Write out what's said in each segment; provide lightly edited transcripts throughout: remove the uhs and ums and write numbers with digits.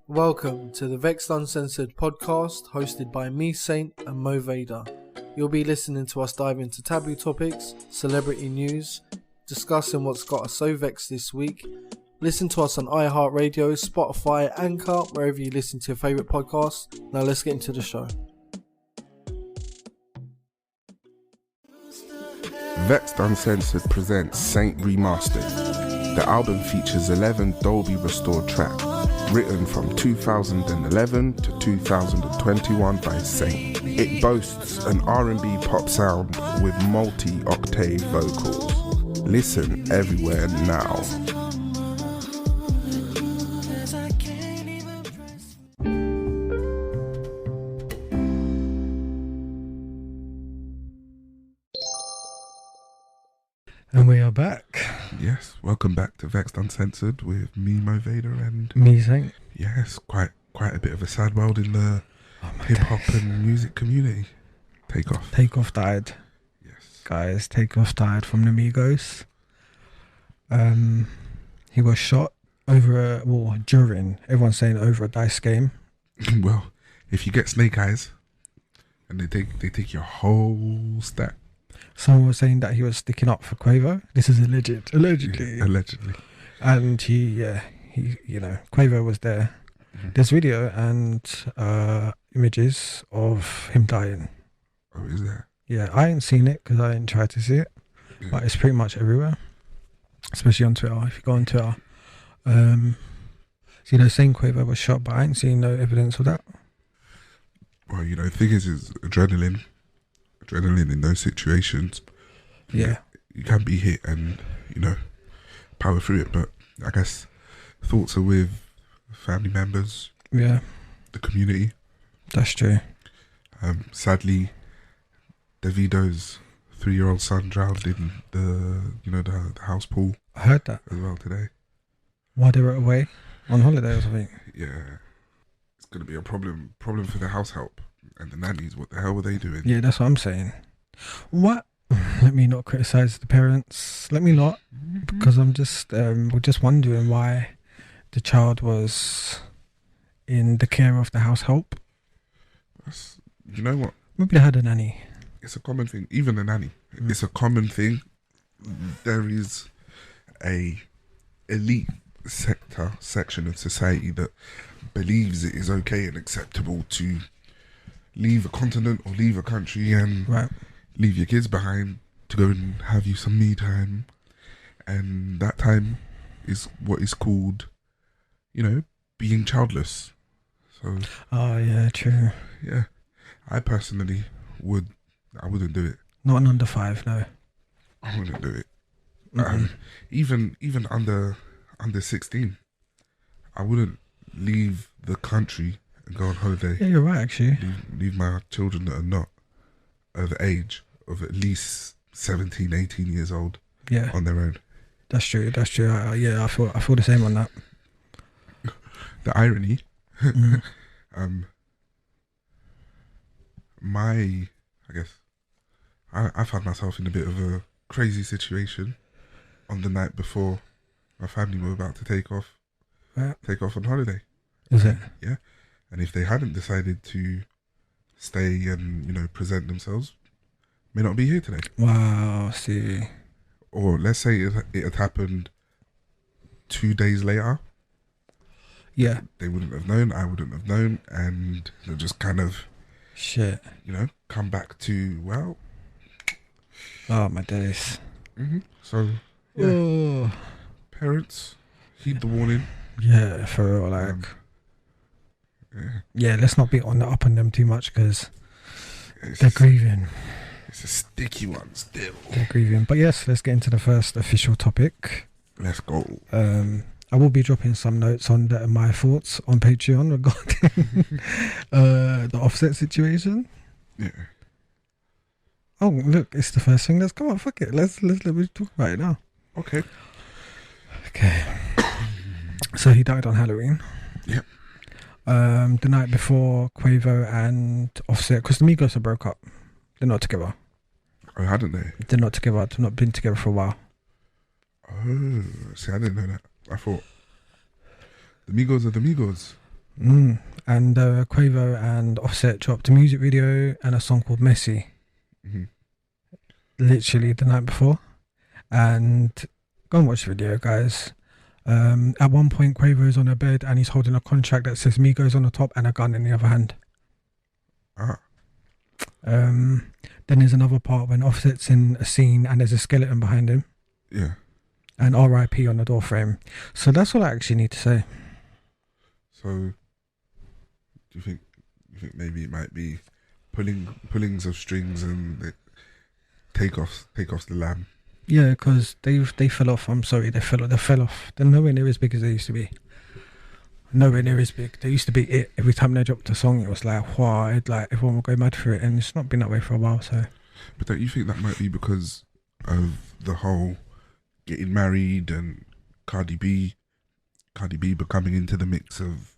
Welcome to the Vexxed Uncensored podcast hosted by me, Saint, and Mo Vader. You'll be listening to us dive into taboo topics, celebrity news, discussing what's got us so vexed this week. Listen to us on iHeartRadio, Spotify, Anchor, wherever you listen to your favourite podcasts. Now let's get into the show. Vexxed Uncensored presents Saint Remastered. The album features 11 Dolby restored tracks, written from 2011 to 2021 by Saint. It boasts an R&B pop sound with multi-octave vocals. Listen everywhere now. And we are back. Yes, welcome back to Vexxed Uncensored with me, Mo Vader, and Me, Saint. yes, quite a bit of a sad world in the hip-hop and music community. Takeoff Died. Yes. Guys, Takeoff died from the Migos. He was shot during, everyone's saying over a dice game. Well, if you get snake eyes and they take your whole stack. Someone was saying that he was sticking up for Quavo. This is allegedly. Yeah, allegedly. And he, Quavo was there. Mm-hmm. There's video and images of him dying. Oh, is there? Yeah, I ain't seen it because I didn't try to see it, Yeah. but it's pretty much everywhere, especially on Twitter. If you go on Twitter, saying Quavo was shot, but I ain't seen no evidence of that. Well, the thing is adrenaline in those situations. Yeah. You can be hit and, power through it. But I guess thoughts are with family members, Yeah, the community. that's true. Sadly, Davido's 3-year-old son drowned in the house pool I heard that. as well today. While they were away on holiday or something. Yeah. It's going to be a problem for the house help and the nannies. What the hell were they doing? Yeah, that's what I'm saying. What? Let me not criticize the parents. Let me not, because I'm just wondering why the child was in the care of the house help. You know what? Maybe they had a nanny. It's a common thing. Even a nanny. It's a common thing. There is a elite section of society that believes it is okay and acceptable to leave a continent or leave a country and Right. leave your kids behind to go and have you some me time. And that time is what is called, being childless. So, Oh yeah, true. yeah, I personally I wouldn't do it. Not an under 5, no. I wouldn't do it. Mm-mm. Even under 16, I wouldn't leave the country and go on holiday. Yeah, you're right, actually. Leave my children that are not of age of at least 17, 18 years old Yeah, on their own. that's true. I feel the same on that. The irony, Mm. I found myself in a bit of a crazy situation on the night before my family were about to take off on holiday. Is it? Yeah. And if they hadn't decided to stay and, present themselves, may not be here today. Wow, see. Or let's say it had happened 2 days later. Yeah. They wouldn't have known, I wouldn't have known, and they'll just kind of, Shit. come back to, well. Oh, my days. So, yeah, Oh. parents, heed the warning. Yeah, for real, like. Yeah, let's not be on them too much because they're grieving. It's a sticky one still. They're grieving. But yes, let's get into the first official topic. Let's go. I will be dropping some notes on my thoughts on Patreon regarding the Offset situation. Yeah. Oh, look, it's the first thing. Let's go on. Fuck it. Let me talk about it now. Okay. Okay. So he died on Halloween. Yep. The night before Quavo and Offset, because the Migos are broke up. They're not together. Oh, hadn't they? They're not together. They've not been together for a while. Oh, see, I didn't know that. I thought the Migos are the Migos. And Quavo and Offset dropped a music video and a song called Messy Mm-hmm. literally the night before. And go and watch the video, guys. At one point, Quavo is on a bed and he's holding a contract that says Migos on the top and a gun in the other hand. Then there's another part when Offset's in a scene and there's a skeleton behind him. Yeah. And R.I.P. on the door frame. So that's all I actually need to say. So, do you think maybe it might be pullings of strings and takeoffs the lamb? Yeah, because they fell off. I'm sorry, they fell off. They're nowhere near as big as they used to be. Nowhere near as big. They used to be it. Every time they dropped a song, it was like, wow, everyone would go mad for it, and it's not been that way for a while. So, but don't you think that might be because of the whole getting married and Cardi B becoming into the mix of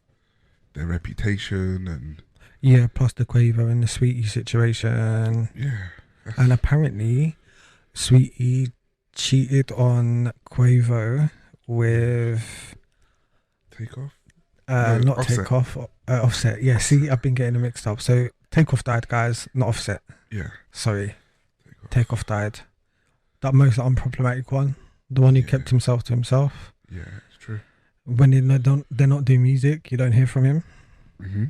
their reputation and yeah, plus the Quavo and the Sweetie situation. Yeah, and apparently, Sweetie cheated on Quavo with Takeoff. not Offset. Takeoff, Offset. Yeah, see, I've been getting them mixed up. So Takeoff died, guys, not Offset. Yeah, Sorry, Takeoff died. That most unproblematic one, the one who kept himself to himself. Yeah, it's true. When they're not doing music, you don't hear from him. Mm-hmm.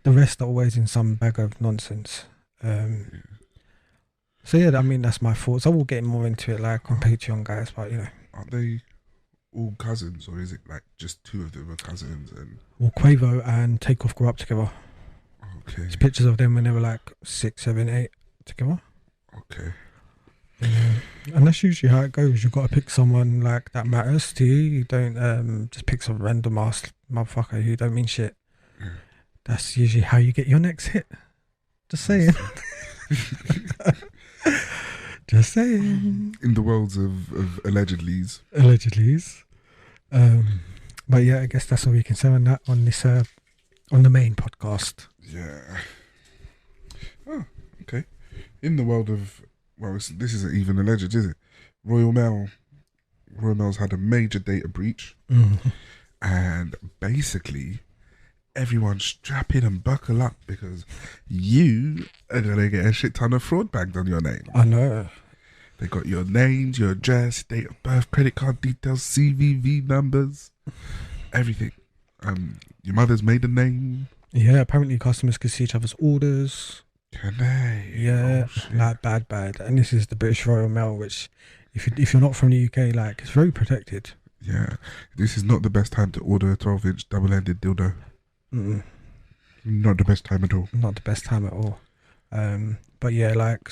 The rest are always in some bag of nonsense. So yeah, I mean that's my thoughts. I will get more into it like on Patreon, guys. But you know, Aren't they all cousins, or is it like just two of them are cousins? And well, Quavo and Takeoff grew up together. okay, There's pictures of them when they were like 6, 7, 8 together. okay, And that's usually how it goes. You've got to pick someone like that matters to you. You don't just pick some random ass motherfucker who don't mean shit. Yeah. That's usually how you get your next hit. Just saying. Just saying. In the worlds of allegedlys. Allegedly's. But yeah, I guess that's all we can say on that on this on the main podcast. Yeah. Oh, okay. In the world of, well, this isn't even alleged, is it? Royal Mail's had a major data breach, and basically everyone strap in and buckle up because you are gonna get a shit ton of fraud bagged on your name. I know. They got your names, your address, date of birth, credit card details, CVV numbers, everything. Your mother's maiden name. Yeah, apparently customers could see each other's orders. Can they? Yeah, Oh, shit. like bad. And this is the British Royal Mail, which if you're not from the UK, like it's very protected. Yeah, this is not the best time to order a 12-inch double-ended dildo. Not the best time at all. Not the best time at all. But yeah, like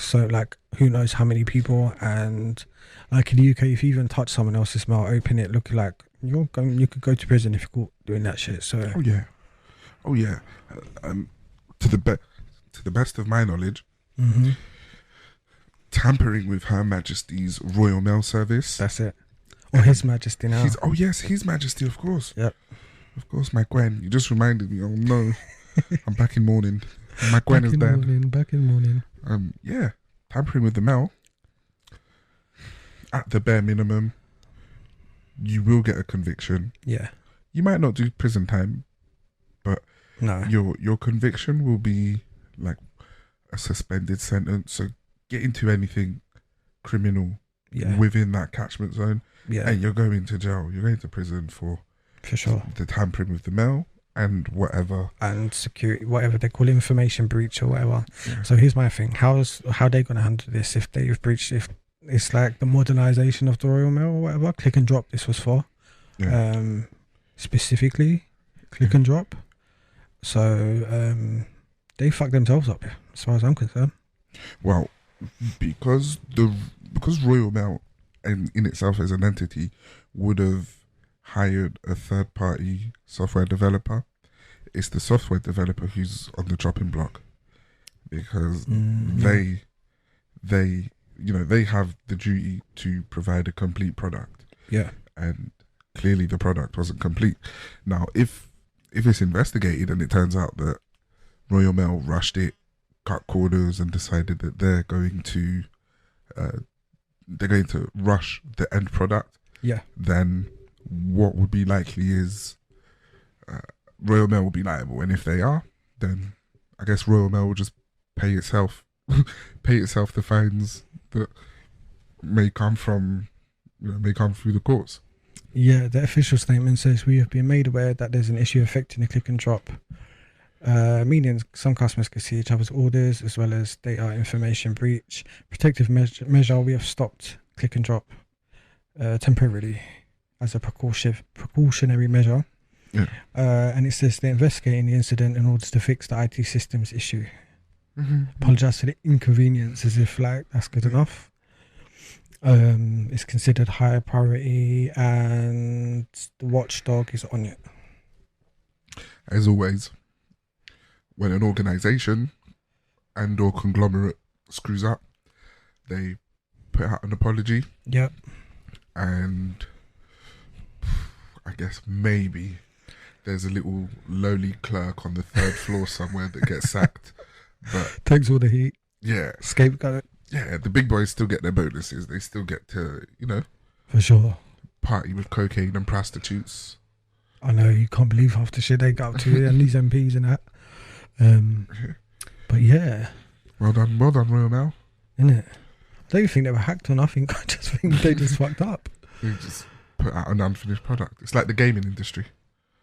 who knows how many people, and like in the UK, if you even touch someone else's mail, open it, looking like you could go to prison if you're caught doing that shit. So Oh yeah. To the best of my knowledge, tampering with Her Majesty's Royal Mail Service. that's it. Or His Majesty now. His Majesty, of course. Yep. Of course, my Gwen. You just reminded me. Oh no, I'm back in mourning. My Gwen is dead. Back in morning. Yeah, tampering with the mail. At the bare minimum, you will get a conviction. Yeah. You might not do prison time, but No. your conviction will be like a suspended sentence. So get into anything criminal Yeah. within that catchment zone, Yeah. and you're going to jail. You're going to prison for sure. the tampering with the mail and whatever. And security, whatever they call information breach or whatever. Yeah. So here's my thing: how are they going to handle this if they've breached? If it's like the modernization of the Royal Mail or whatever, click and drop. This was for specifically click and drop. So they fucked themselves up, as far as I'm concerned. Well, because Royal Mail in itself as an entity would have hired a third party software developer, it's the software developer who's on the chopping block, because they have the duty to provide a complete product. Yeah. And clearly the product wasn't complete. Now, if it's investigated and it turns out that Royal Mail rushed it, cut corners, and decided that they're going to rush the end product, Yeah. then what would be likely is Royal Mail will be liable, and if they are, then I guess Royal Mail will just pay itself the fines that may come from, may come through the courts. Yeah, the official statement says we have been made aware that there's an issue affecting the click and drop, meaning some customers can see each other's orders as well as data information breach. Protective measure, we have stopped click and drop temporarily as a precautionary measure. Yeah. And it says they're investigating the incident in order to fix the IT systems issue. Mm-hmm. Apologise for the inconvenience, as if like that's good enough. It's considered high priority and the watchdog is on it. As always, when an organisation and or conglomerate screws up, they put out an apology. Yep. And I guess maybe there's a little lowly clerk on the third floor somewhere that gets sacked. But takes all the heat. Yeah. Scapegoat. Yeah, the big boys still get their bonuses. They still get to, for sure, party with cocaine and prostitutes. I know, you can't believe half the shit they got up to and these MPs and that. But yeah. Well done, Royal Mail. Isn't it? I don't even think they were hacked on. I just think they just fucked up. They just put out an unfinished product. It's like the gaming industry.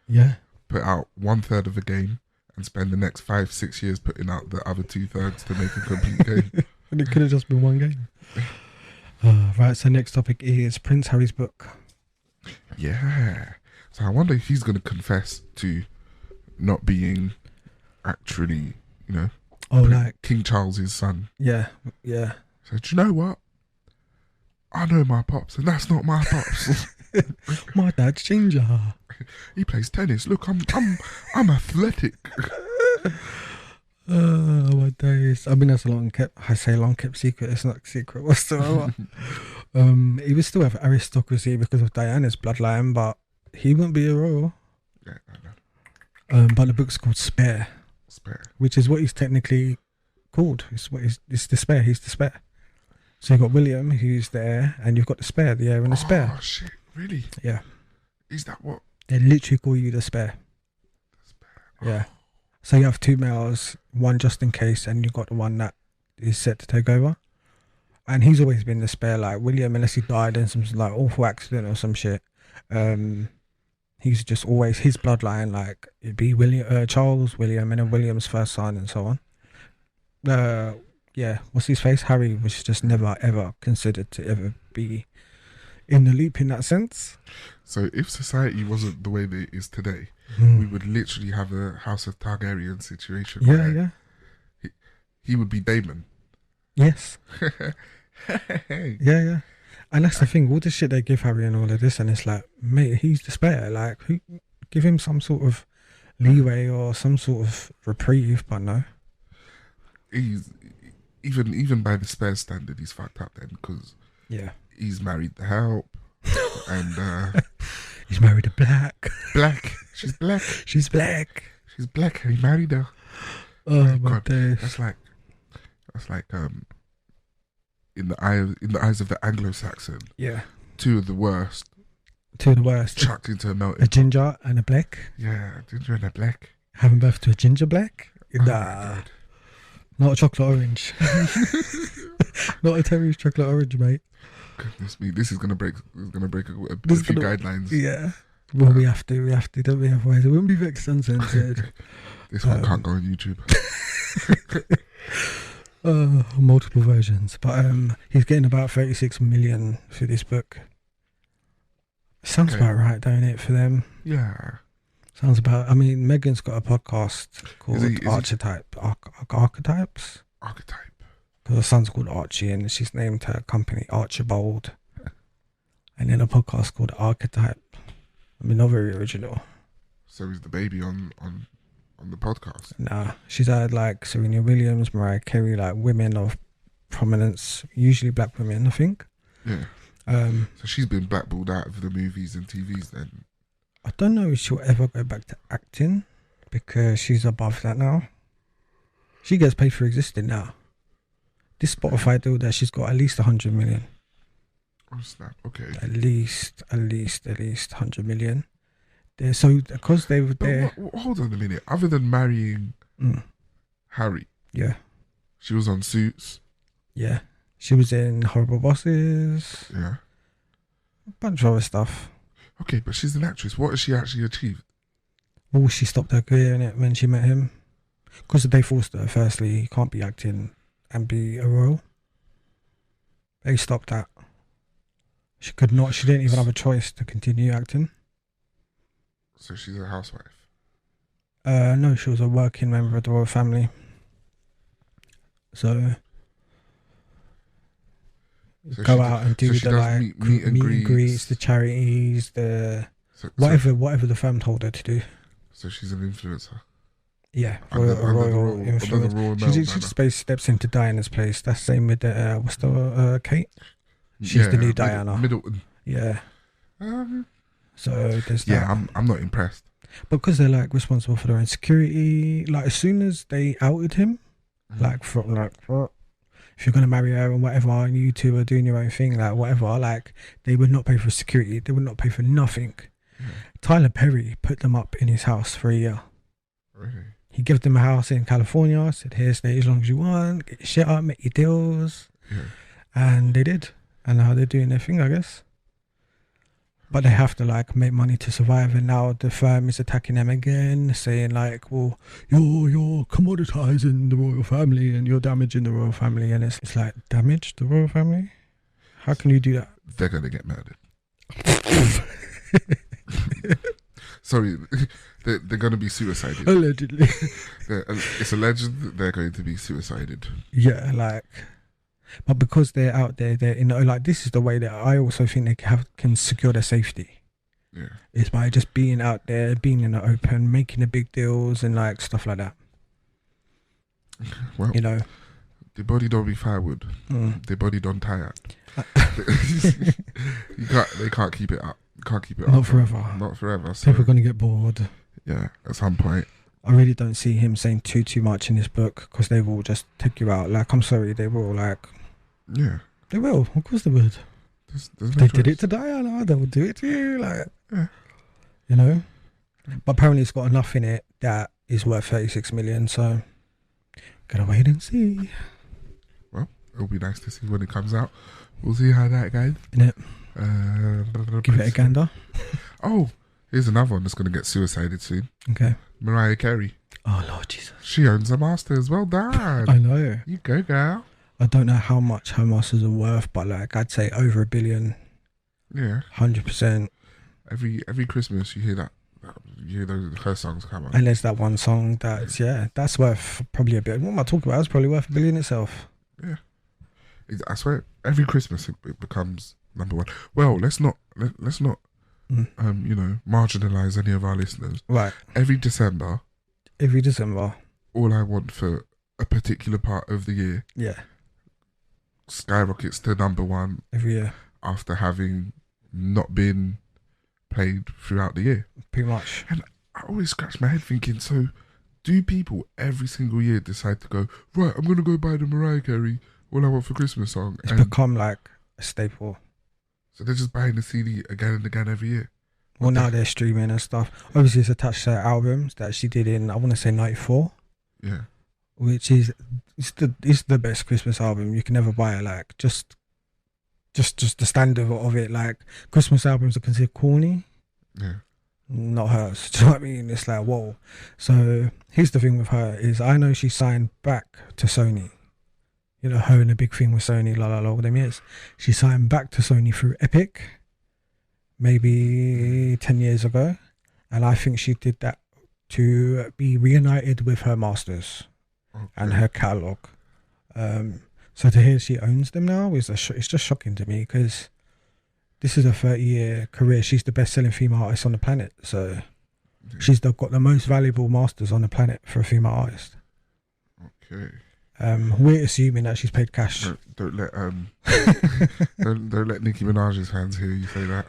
Yeah. Put out 1/3 of a game and spend the next 5-6 years putting out the other 2/3 to make a complete game. And it could have just been one game. Right, so next topic is Prince Harry's book. Yeah. So I wonder if he's going to confess to not being actually, like King Charles's son. Yeah, yeah. So do you know what? I know my pops, and that's not my pops. My dad's ginger. He plays tennis. Look, I'm athletic. Oh my days! I mean, that's a long kept secret. It's not a secret whatsoever. He would still have aristocracy because of Diana's bloodline, but he wouldn't be a royal. Yeah, I know. But the book's called Spare, which is what he's technically called. It's the Spare. He's the Spare. So you've got William, who's the heir, and you've got the Spare, the heir and the Spare. Oh shit! Really? Yeah. Is that what? They literally call you the Spare. Yeah. So you have two males, one just in case, and you've got the one that is set to take over. And he's always been the Spare, like William, unless he died in some like awful accident or some shit. He's just always his bloodline, like it'd be Charles, William, and then William's first son, and so on. Yeah, what's his face? Harry was just never ever considered to ever be in the loop in that sense. So if society wasn't the way that it is today, we would literally have a House of Targaryen situation. Yeah. He would be Daemon. Yes. Yeah. And that's the thing, all the shit they give Harry and all of this, and it's like, mate, he's the Spare. Like, give him some sort of leeway or some sort of reprieve, but no. He's even by the Spare standard, he's fucked up then, because he's married the Help, and he's married a black. She's black. She's black. She's black, and he married her. Oh my days. That's like in the eyes of the Anglo-Saxon. Yeah. Two of the worst. Chucked into a melting. A ginger and a black. Yeah, ginger and a black. Having birth to a ginger black? Oh nah. Not a chocolate orange. Not a Terry's chocolate orange, mate. Goodness me, this is gonna break a few guidelines. Yeah. Well, we have to, don't we? Otherwise it wouldn't be Vexxed Uncensored. This one can't go on YouTube. Multiple versions, but he's getting about 36 million for this book. Sounds about right, don't it, for them? Yeah. Sounds about. I mean, Megan's got a podcast called Archetypes. Because her son's called Archie, and she's named her company Archibald. And then a podcast called Archetype. I mean, not very original. So is the baby on the podcast? Nah, she's had like Serena Williams, Mariah Carey, like women of prominence, usually black women, I think. Yeah. So she's been blackballed out of the movies and TVs then. I don't know if she'll ever go back to acting because she's above that now. She gets paid for existing now. This Spotify deal that she's got at least 100 million. Oh snap! Okay. At least 100 million. So because they were But there. hold on a minute. Other than marrying Harry, Yeah. she was on Suits. Yeah. She was in Horrible Bosses. Yeah. A bunch of other stuff. Okay, but she's an actress. What has she actually achieved? Well, she stopped her career in it when she met him. Because they forced her. Firstly, you can't be acting and be a royal. They stopped that. She could not. She didn't even have a choice to continue acting. So she's a housewife. No, she was a working member of the royal family. So go out and do the like meet and greets, the charities, the whatever the firm told her to do. So she's an influencer. Yeah, Under royal the influence. royal She just basically steps into Diana's place. That's the same with what's the Kate? She's the new Diana. Middleton. Yeah. So there's that. Yeah, I'm not impressed. Because they're like responsible for their own security. Like as soon as they outed him, like from like if you're gonna marry her and whatever, and you two are doing your own thing, like whatever, like they would not pay for security. They would not pay for nothing. Tyler Perry put them up in his house for a year. Really? He gave them a house in California, said, here, stay as long as you want, get your shit up, make your deals. Yeah. And they did. And now they're doing their thing, I guess. But they have to like make money to survive, and now the firm is attacking them again, saying like, well, you're commoditizing the royal family and you're damaging the royal family. And it's like, damage the royal family? How can you do that? They're gonna get murdered. Sorry, they're going to be suicided. Allegedly. It's alleged that they're going to be suicided. Yeah, like, but because they're out there, they're like, this is the way that I also think they can secure their safety. Yeah, is by just being out there, being in the open, making the big deals and like stuff like that. Well, you know, the body don't be firewood. The body don't tire. They can't keep it up. Can't keep it up. Not forever. Not forever. So, people are gonna get bored. Yeah, at some point. I really don't see him saying too much in this book, because they will just take you out. Like, I'm sorry, they will. Like, yeah, they will. Of course they would. There's no they choice. did it to Diana. They will do it to you. Like, yeah. You know. But apparently, it's got enough in it that is worth 36 million. So, gotta wait and see. Well, it'll be nice to see when it comes out. We'll see how that goes. Innit? Give it a gander. Oh, here's another one that's going to get suicided soon. Okay. Mariah Carey. Oh, Lord Jesus. She owns a Masters. Well done. I know. You go, girl. I don't know how much her Masters are worth, but like I'd say over $1 billion. Yeah. 100%. Every Christmas you hear that. You hear her songs come on. And there's that one song that's worth probably a bit. What am I talking about? It's probably worth $1 billion itself. Yeah. I swear, every Christmas it becomes number one. Well, let's not marginalize any of our listeners. Right. Every December, all I want for a particular part of the year, yeah, skyrockets to number one every year after having not been played throughout the year. Pretty much. And I always scratch my head thinking, so do people every single year decide to go, right, I'm going to go buy the Mariah Carey All I Want for Christmas song? It's become like a staple. So they're just buying the CD again and again every year. Well, now they're streaming and stuff. Obviously, it's attached to her albums that she did in, I want to say, 94. Yeah. Which is, it's the best Christmas album. You can never buy it. Like, just the standard of it. Like, Christmas albums are considered corny. Yeah. Not hers. Do you know what I mean? It's like, whoa. So, here's the thing with her is I know she signed back to Sony. You know, her and a big thing with Sony, all them years. She signed back to Sony through Epic, maybe 10 years ago. And I think she did that to be reunited with her masters and her catalogue. So to hear she owns them now, it's just shocking to me, because this is a 30-year career. She's the best-selling female artist on the planet. So she's got the most valuable masters on the planet for a female artist. Okay. We're assuming that she's paid cash. Don't let don't let Nicki Minaj's fans hear you say that.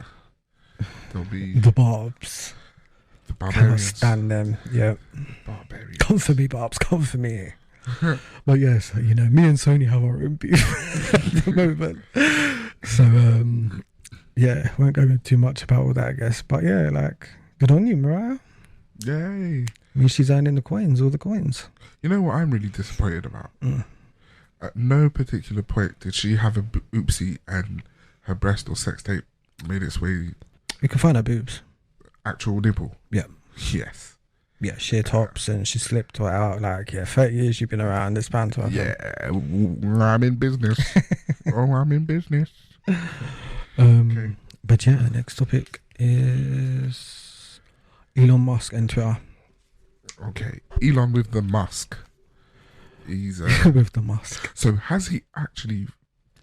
They'll be the Barbs. The Barbarians. Cannot stand them. Yeah. Barbarians. Come for me, Barbs. Come for me. But yes, you know, me and Sony have our own beef at the moment. So yeah, won't go into too much about all that, I guess. But yeah, like Good on you, Mariah. Yay. I mean, she's earning the coins, all the coins. You know what I'm really disappointed about? Mm. At no particular point did she have a oopsie and her breast or sex tape made its way You can find her boobs. actual nipple. Yeah. Yes. Yeah, sheer tops, and she slipped her out. Like, 30 years you've been around this banter. Yeah. I'm in business. Oh, I'm in business. Okay. But yeah, the next topic is Elon Musk and Twitter. Okay. Elon with the Musk. He's With the Musk. So has he actually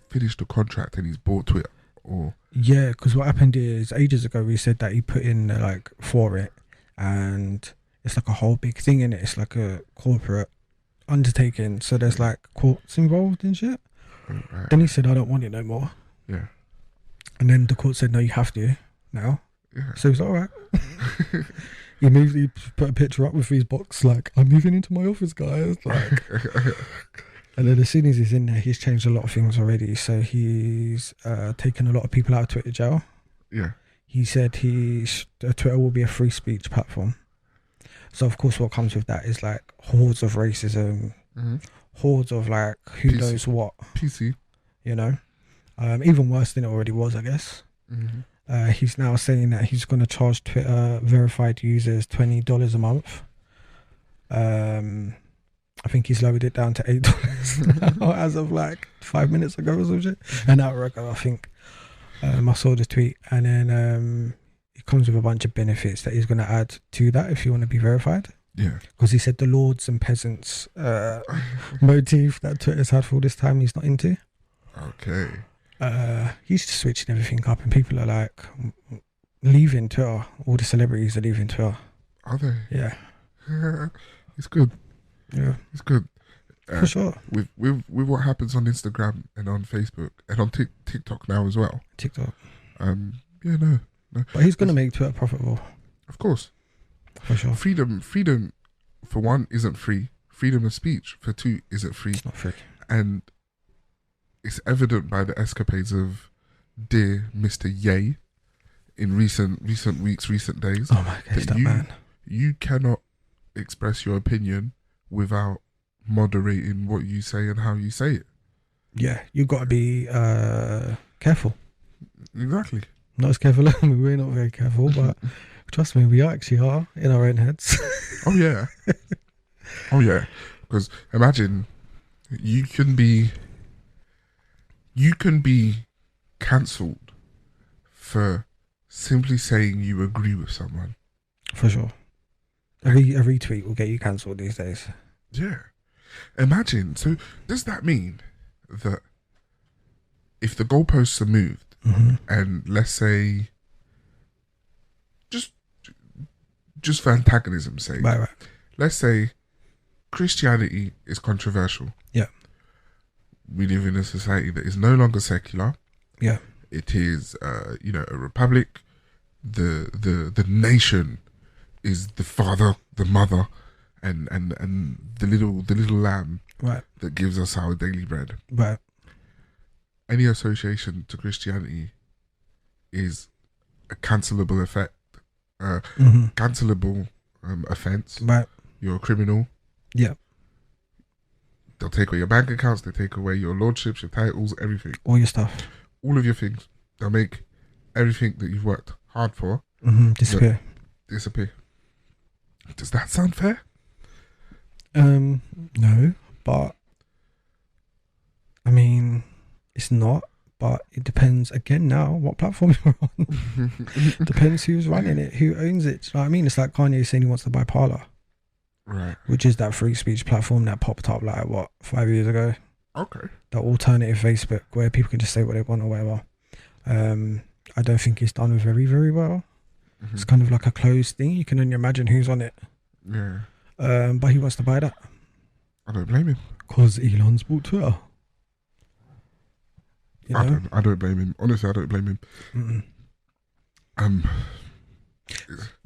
finished the contract and he's bought Twitter? Or Yeah, because what happened is ages ago we said that he put in like for it, and it's like a whole big thing in it. It's like a corporate undertaking, so there's like courts involved and shit. right. Then he said, I don't want it no more. Yeah. And then the court said, no, you have to now. Yeah. So he's all right. He put a picture up with his box like, I'm moving into my office, guys. Like, and then as soon as he's in there, he's changed a lot of things already. So he's taken a lot of people out of Twitter jail. Yeah. He said Twitter will be a free speech platform. So of course what comes with that is like hordes of racism, hordes of like who PC. knows what, PC. you know. Even worse than it already was, I guess. He's now saying that he's going to charge Twitter verified users $20 a month. I think he's lowered it down to $8 as of like 5 minutes ago or some shit. An hour ago, I think. I saw the tweet, and then it comes with a bunch of benefits that he's going to add to that if you want to be verified. Yeah. Because he said the lords and peasants motif that Twitter's had for all this time he's not into. Okay. He's just switching everything up, and people are like leaving Twitter. All the celebrities are leaving Twitter. Are they? Yeah. It's good. Yeah. It's good. For sure. With what happens on Instagram and on Facebook and on TikTok now as well. TikTok. Yeah, no. But he's going to make Twitter profitable. Of course. For sure. Freedom, for one, isn't free. Freedom of speech, for two, isn't free. It's not free. And it's evident by the escapades of dear Mr. Ye in recent weeks, recent days. Oh my gosh, that man. You cannot express your opinion without moderating what you say and how you say it. Yeah, you've got to be careful. Exactly. Not as careful. I mean, we're not very careful, but trust me, we actually are in our own heads. Oh yeah. Oh yeah. Because imagine you can be cancelled for simply saying you agree with someone. For sure. A retweet will get you cancelled these days. Yeah. Imagine. So does that mean that if the goalposts are moved and let's say just for antagonism's sake, Right. let's say Christianity is controversial. Yeah. We live in a society that is no longer secular. Yeah. It is a republic. The nation is the father, the mother, and the little lamb Right. that gives us our daily bread. Right. Any association to Christianity is a cancelable effect, cancelable offense. Right. You're a criminal. Yeah. They'll take away your bank accounts. They take away your lordships, your titles, everything. All your stuff. All of your things. They'll make everything that you've worked hard for disappear. Does that sound fair? No, but I mean, it's not. But it depends again now what platform you're on. Depends who's running it, who owns it. Do you know what I mean? It's like Kanye saying he wants to buy Parler, Right. which is that free speech platform that popped up like 5 years ago. Okay. The alternative Facebook where people can just say what they want or whatever. I don't think it's done very, very well. It's kind of like a closed thing. You can only imagine who's on it. Yeah. But he wants to buy that. I don't blame him. Because Elon's bought Twitter. You know? I don't blame him. Honestly, I don't blame him.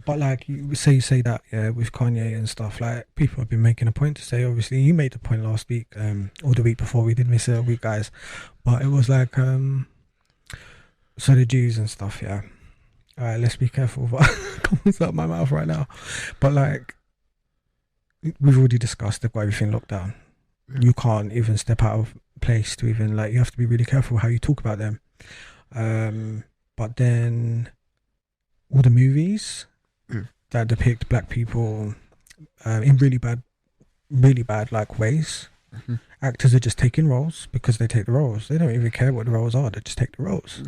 But like you say that, yeah, with Kanye and stuff, like people have been making a point to say, obviously you made the point last week, or the week before, we did miss a week, guys. But it was like so the Jews and stuff, yeah. All right, let's be careful what comes out of my mouth right now. But like, we've already discussed, they've got everything locked down. Yeah. You can't even step out of place to even, like, you have to be really careful how you talk about them. But then all the movies that depict black people in really bad like ways, actors are just taking roles because they take the roles. They don't even care what the roles are, they just take the roles.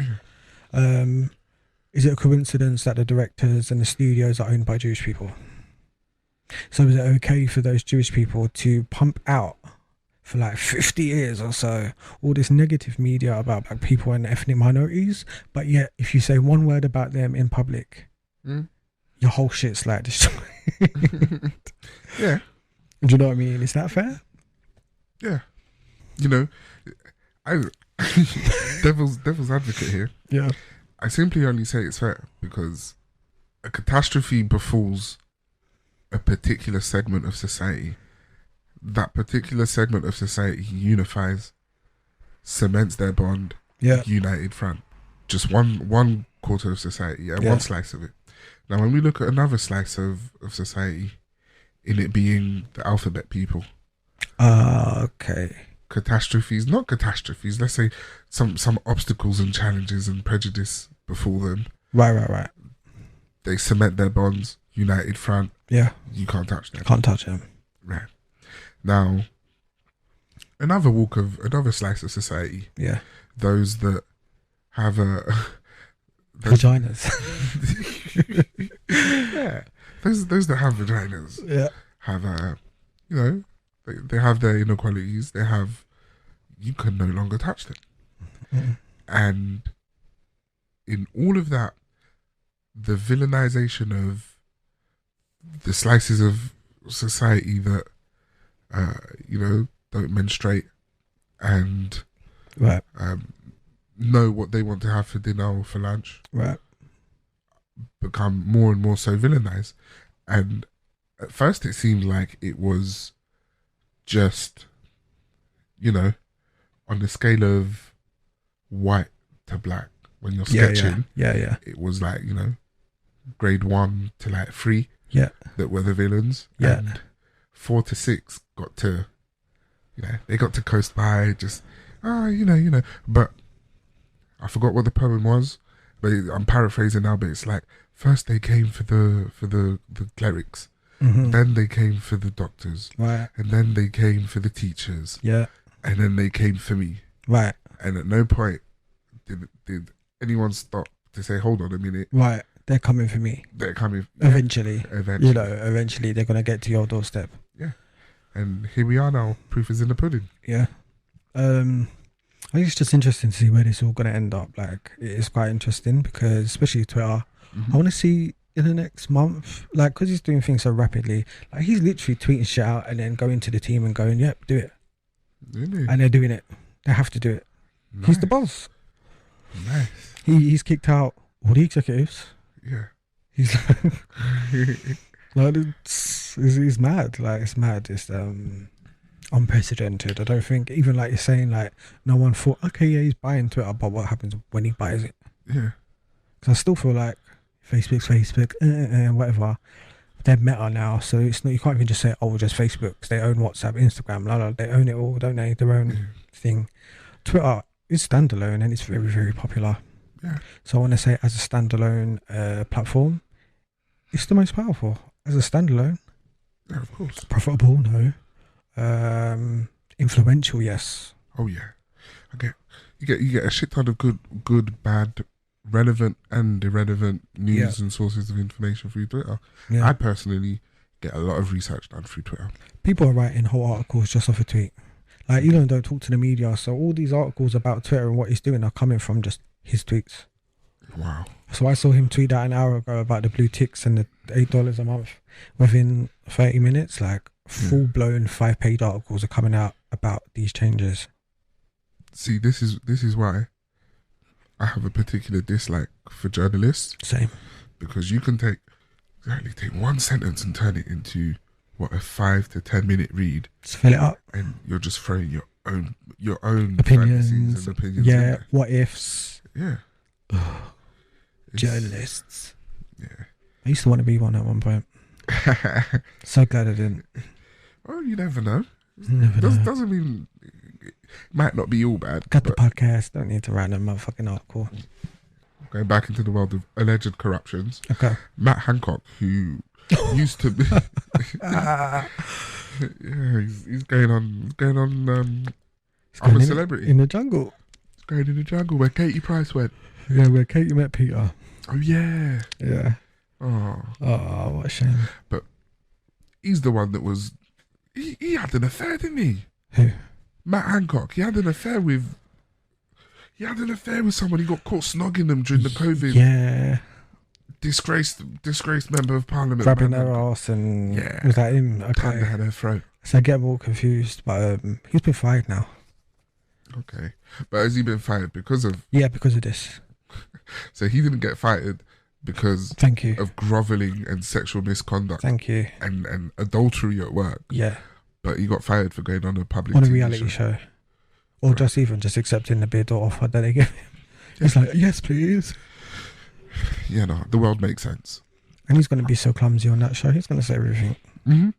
Is it a coincidence that the directors and the studios are owned by Jewish people? So is it okay for those Jewish people to pump out for like 50 years or so all this negative media about black people and ethnic minorities, but yet if you say one word about them in public, your whole shit's like destroyed? Yeah. Do you know what I mean? Is that fair? Yeah. You know, I devil's advocate here. Yeah. I simply only say it's fair because a catastrophe befalls a particular segment of society. That particular segment of society unifies, cements their bond, united front. Just one quarter of society, one slice of it. Now, when we look at another slice of society, in it being the alphabet people. Okay. Not catastrophes, let's say some obstacles and challenges and prejudice befall them. Right. They cement their bonds, united front. Yeah. You can't touch them. Can't touch them. Right. Now, another slice of society. Yeah. Those that have vaginas. Yeah. Those that have vaginas. Yeah. Have they have their inequalities. You can no longer touch them. And in all of that, the villainization of the slices of society that don't menstruate and know what they want to have for dinner or for lunch, become more and more so villainized. And at first it seemed like it was just, on the scale of white to black, when you're sketching, it was like, grade 1 to like 3 that were the villains. And 4 to 6 got to, they got to coast by, just, but I forgot what the poem was, but I'm paraphrasing now, but it's like, first they came for the clerics, then they came for the doctors, and then they came for the teachers, and then they came for me. Right. And at no point did anyone stop to say, hold on a minute. Right. They're coming for me. They're coming. Eventually. Eventually they're going to get to your doorstep. Yeah. And here we are now. Proof is in the pudding. Yeah. I think it's just interesting to see where this is all going to end up. Like, it is quite interesting because, especially Twitter, I want to see in the next month, like, because he's doing things so rapidly, like, he's literally tweeting shit out and then going to the team and going, yep, do it. Really? And they're doing it. They have to do it. Nice. He's the boss. Nice. He's kicked out all the executives. Yeah. He's like, it's mad. Like, it's mad. It's unprecedented. I don't think, even like you're saying, like, no one thought, okay, yeah, he's buying Twitter, but what happens when he buys it? Yeah. Because I still feel like Facebook, whatever. They're Meta now, so it's not, you can't even just say, oh, just Facebook, because they own WhatsApp, Instagram, they own it all, don't they? Their own thing. Twitter is standalone and it's very, very popular. Yeah. So I want to say, as a standalone platform, it's the most powerful. As a standalone. Yeah, of course. Profitable, no. Influential, yes. Oh yeah. Okay. You get a shit ton of good, bad, relevant and irrelevant news and sources of information through Twitter. Yeah. I personally get a lot of research done through Twitter. People are writing whole articles just off a tweet. Like, Elon don't talk to the media, so all these articles about Twitter and what he's doing are coming from just his tweets. Wow. So I saw him tweet out an hour ago about the blue ticks and the $8 a month. Within 30 minutes, like, full-blown 5-page articles are coming out about these changes. See, this is why I have a particular dislike for journalists. Same. Because you can take one sentence and turn it into a 5 to 10 minute read. Just fill it up. And you're just throwing your own opinions fantasies and opinions. Yeah, what ifs. Yeah. Journalists. Yeah. I used to want to be one at one point. So glad I didn't. Well, you never know. Never know. Doesn't mean it might not be all bad. Got the podcast. Don't need to write a motherfucking article. Going back into the world of alleged corruptions. Okay. Matt Hancock, who used to be, yeah, he's going on. I'm a celebrity in the jungle. He's going in the jungle where Katie Price went. Yeah, where Katie met Peter. Oh yeah. Yeah. Oh, what a shame. But he's the one that was. He had an affair, didn't he? Who? Matt Hancock. He had an affair with someone. He got caught snogging them during the COVID. Yeah. Disgraced member of parliament. Grabbing her ass and was that him? Okay. Kinda had her throat. So I get more confused, but he's been fired now. Okay. But has he been fired because of... Yeah, because of this. So he didn't get fired because Thank you. of grovelling and sexual misconduct. Thank you. And adultery at work. Yeah. But he got fired for going on a public on a TV reality show. Or right. just accepting the bid or offer that they give him. He's like, yes, please. Yeah, no, the world makes sense. And he's going to be so clumsy on that show. He's going to say everything. Mm-hmm.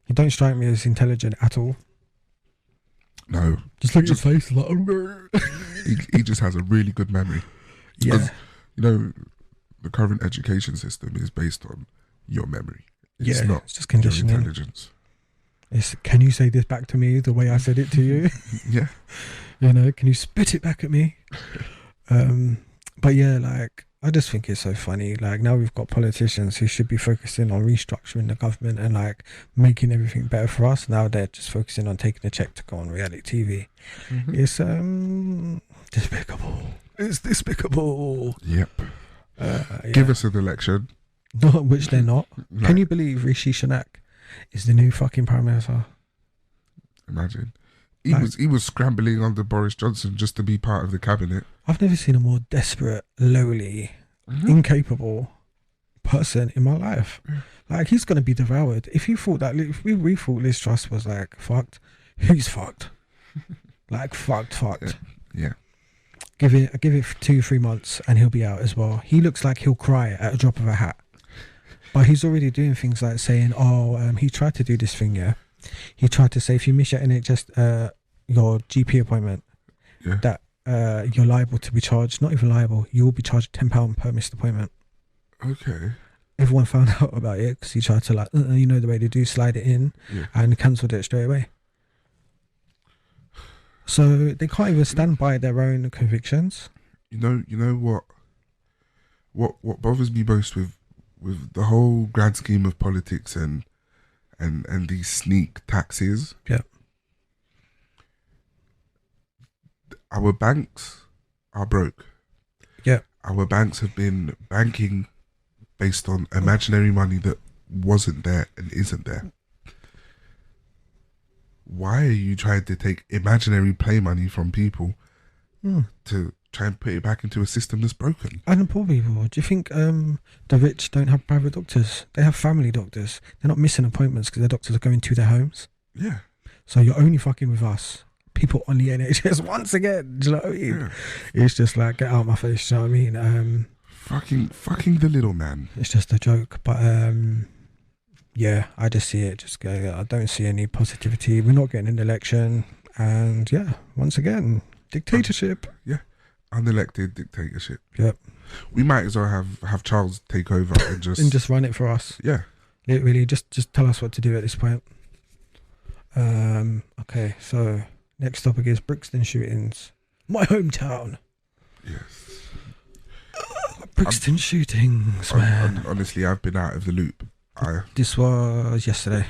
He don't strike me as intelligent at all. No. Just look at his face like... he just has a really good memory. Yeah. You know, the current education system is based on your memory. It's not it's just conditioning. Your intelligence. Can you say this back to me the way I said it to you? Yeah. You know, can you spit it back at me? But yeah, like, I just think it's so funny. Like, now we've got politicians who should be focusing on restructuring the government and like making everything better for us. Now they're just focusing on taking a check to go on reality TV. Mm-hmm. It's despicable. It's despicable. Yep. Give us an election. Which they're not. Like, can you believe Rishi Sunak is the new fucking Prime Minister? Imagine. He was scrambling under Boris Johnson just to be part of the cabinet. I've never seen a more desperate, lowly, incapable person in my life. Yeah. Like, he's going to be devoured. If you thought that, if we thought Liz Truss was like fucked, who's fucked? Like fucked. Yeah. Give it 2-3 months and he'll be out as well. He looks like he'll cry at a drop of a hat. But he's already doing things like saying, he tried to do this thing, yeah. He tried to say if you miss your NHS, your GP appointment, that you're liable to be charged, not even liable, you will be charged £10 per missed appointment. Okay. Everyone found out about it because he tried to the way they do, slide it in and cancelled it straight away. So they can't even stand by their own convictions. You know what bothers me most with the whole grand scheme of politics and these sneak taxes. Yeah. Our banks are broke. Yeah. Our banks have been banking based on imaginary money that wasn't there and isn't there. Why are you trying to take imaginary play money from people to try and put it back into a system that's broken? And the poor people. Do you think the rich don't have private doctors? They have family doctors. They're not missing appointments because their doctors are going to their homes. Yeah. So you're only fucking with us. People on the NHS once again. Do you know what I mean? Yeah. It's just like, get out of my face. Do you know what I mean? Fucking the little man. It's just a joke. But yeah, I just see it. I don't see any positivity. We're not getting an election. And yeah, once again, dictatorship. Yeah. Unelected dictatorship. Yep. We might as well have Charles take over and just run it for us. Yeah. Literally, just tell us what to do at this point. Okay, so next topic is Brixton shootings. My hometown. Yes. Brixton shootings, man. Honestly, I've been out of the loop. This was yesterday.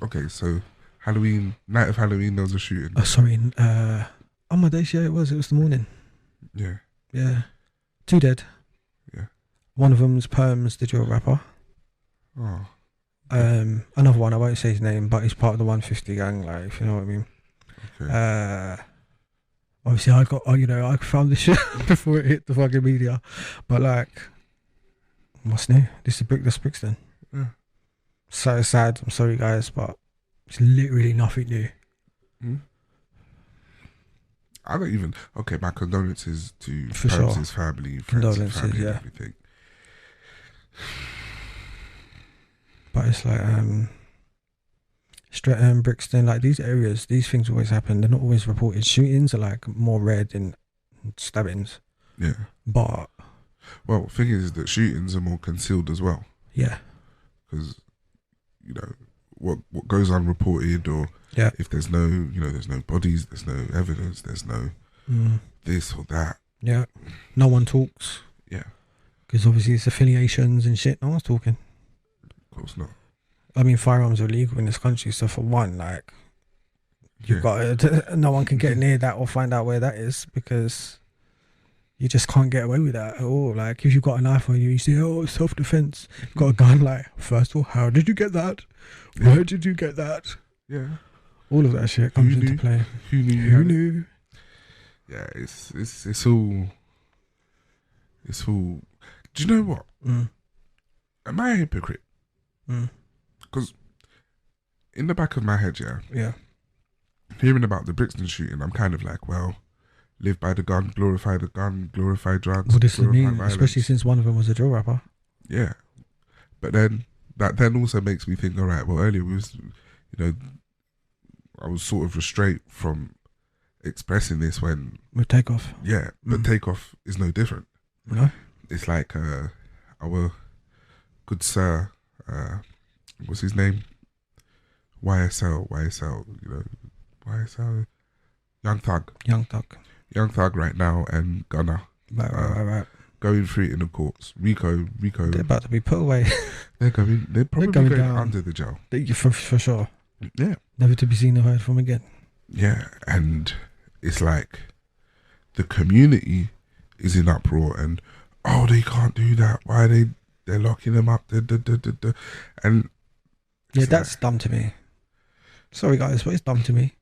Okay, so night of Halloween, there was a shooting. Oh, sorry. On my days, it was the morning. Yeah. Yeah. 2 dead. Yeah. One of them's Perms, the drill rapper. Oh. Another one, I won't say his name, but he's part of the 150 gang, like, if you know what I mean. Okay. Obviously I found this shit before it hit the fucking media. But like, what's new? This is Brixton. Yeah. So sad. I'm sorry guys, but it's literally nothing new. I don't even. Okay, my condolences to For Pam's sure. family, friends, and Condolences, family, yeah. and everything. But it's like Streatham, Brixton, like these areas, these things always happen. They're not always reported. Shootings are like more rare than stabbings. Yeah. But Well, the thing is that shootings are more concealed as well, yeah, because what goes unreported, or yeah, if there's no bodies, there's no evidence, there's no this or that. yeah. No one talks Yeah, because obviously it's affiliations and shit. No one's talking. of course not. I mean, firearms are illegal in this country, so for one, like you've Yeah. got no one can get near that or find out where that is because you just can't get away with that at all. Like if you've got a knife on you, you say, "Oh, it's self-defense." You've got a gun. Like, first of all, how did you get that? Yeah. Where did you get that? Yeah. All of that shit comes into play. Who knew? Who knew? Yeah, it's all. Do you know what? Am I a hypocrite? Because in the back of my head, Yeah. hearing about the Brixton shooting, I'm kind of like, well, live by the gun, glorify drugs. Well, this is glorify me, violence. especially since one of them was a drill rapper. Yeah, but then that also makes me think. All right, well, earlier I was sort of restrained from expressing this when With Takeoff. yeah, but Takeoff is no different. No? It's like our good sir, what's his name? YSL, YSL, Young Thug right now, and Gunna Right. going through it in the courts. Rico, They're about to be put away. they're probably going going down. under the jail. for sure. Yeah, Never to be seen or heard from again. yeah, and it's like the community is in uproar, and they can't do that. Why they're locking them up? And Yeah, that's dumb to me. Sorry guys, but it's dumb to me.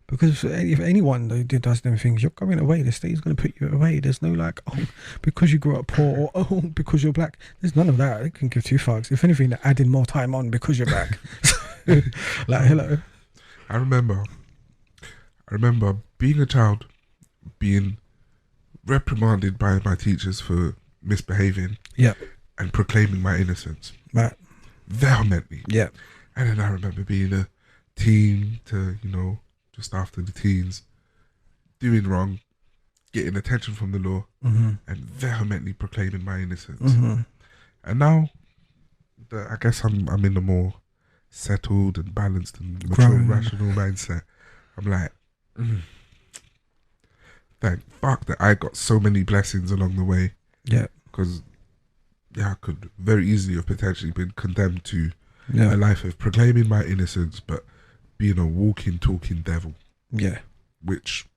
Because if anyone does them things, you're going away. The state's going to put you away. There's no like, because you grew up poor, or because you're black. There's none of that. They can give two fucks. If anything, they're adding more time on because you're black. Like, hello. I remember being a child, being reprimanded by my teachers for misbehaving, Yeah. and proclaiming my innocence, Right. vehemently. Yeah. And then I remember being a teen to, just after the teens, doing wrong, getting attention from the law, and vehemently proclaiming my innocence. And now, I guess I'm in a more settled and balanced and mature, Grown. rational mindset. I'm like, thank fuck that I got so many blessings along the way. Yeah. Because, I could very easily have potentially been condemned to Yeah. a life of proclaiming my innocence, but being a walking, talking devil. Yeah. Which,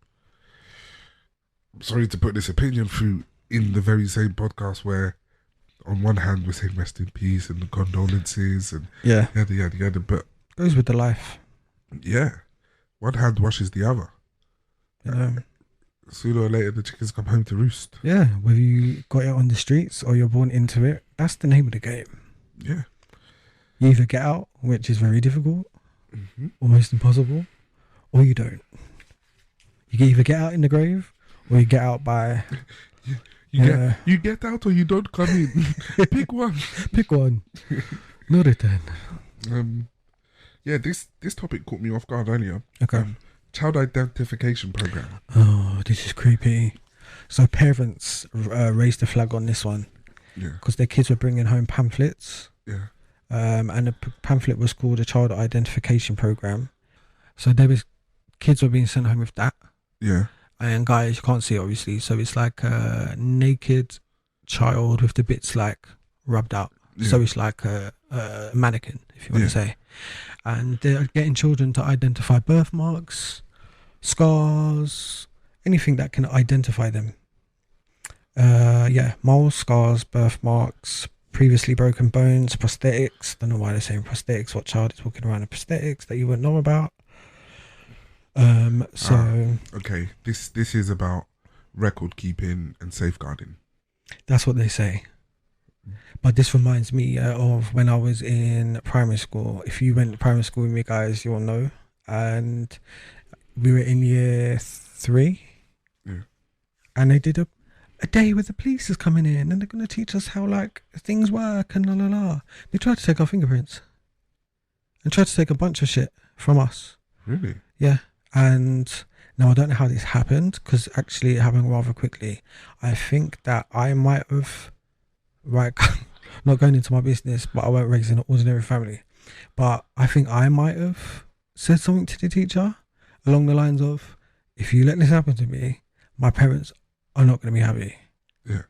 I'm sorry to put this opinion through in the very same podcast where, on one hand, we're saying rest in peace and condolences and Yeah. yada, yada, yada, but Goes with the life. yeah, one hand washes the other. You know? Sooner or later, the chickens come home to roost. Yeah. Whether you got it on the streets or you're born into it, that's the name of the game. Yeah. You either get out, which is very difficult, almost impossible, or you don't. You can either get out in the grave, or you get out by... You get out or you don't come in. Pick one. Pick one. No return. Yeah, this topic caught me off guard earlier. Okay. Child identification program. Oh, this is creepy. So parents raised the flag on this one. Yeah. Because their kids were bringing home pamphlets. Yeah. And the pamphlet was called a child identification program. So kids were being sent home with that. Yeah. And guys, you can't see it obviously. So it's like a naked child with the bits like rubbed out. Yeah. So it's like a mannequin, if you want to say. And they're getting children to identify birthmarks, scars, anything that can identify them. Moles, scars, birthmarks, previously broken bones, prosthetics. Don't know why they're saying prosthetics. What child is walking around in prosthetics that you wouldn't know about? Okay, this is about record keeping and safeguarding. That's what they say. But this reminds me of when I was in primary school. If you went to primary school with me, guys, you'll know. And we were in year 3. and they did a day where the police is coming in and they're going to teach us how like things work and la la la. They tried to take our fingerprints and tried to take a bunch of shit from us. Really? Yeah. And now I don't know how this happened, because actually it happened rather quickly. I think that I might have, right, not going into my business, but I weren't raised in an ordinary family, but I think I might have said something to the teacher along the lines of, if you let this happen to me, my parents are not going to be happy. Yeah.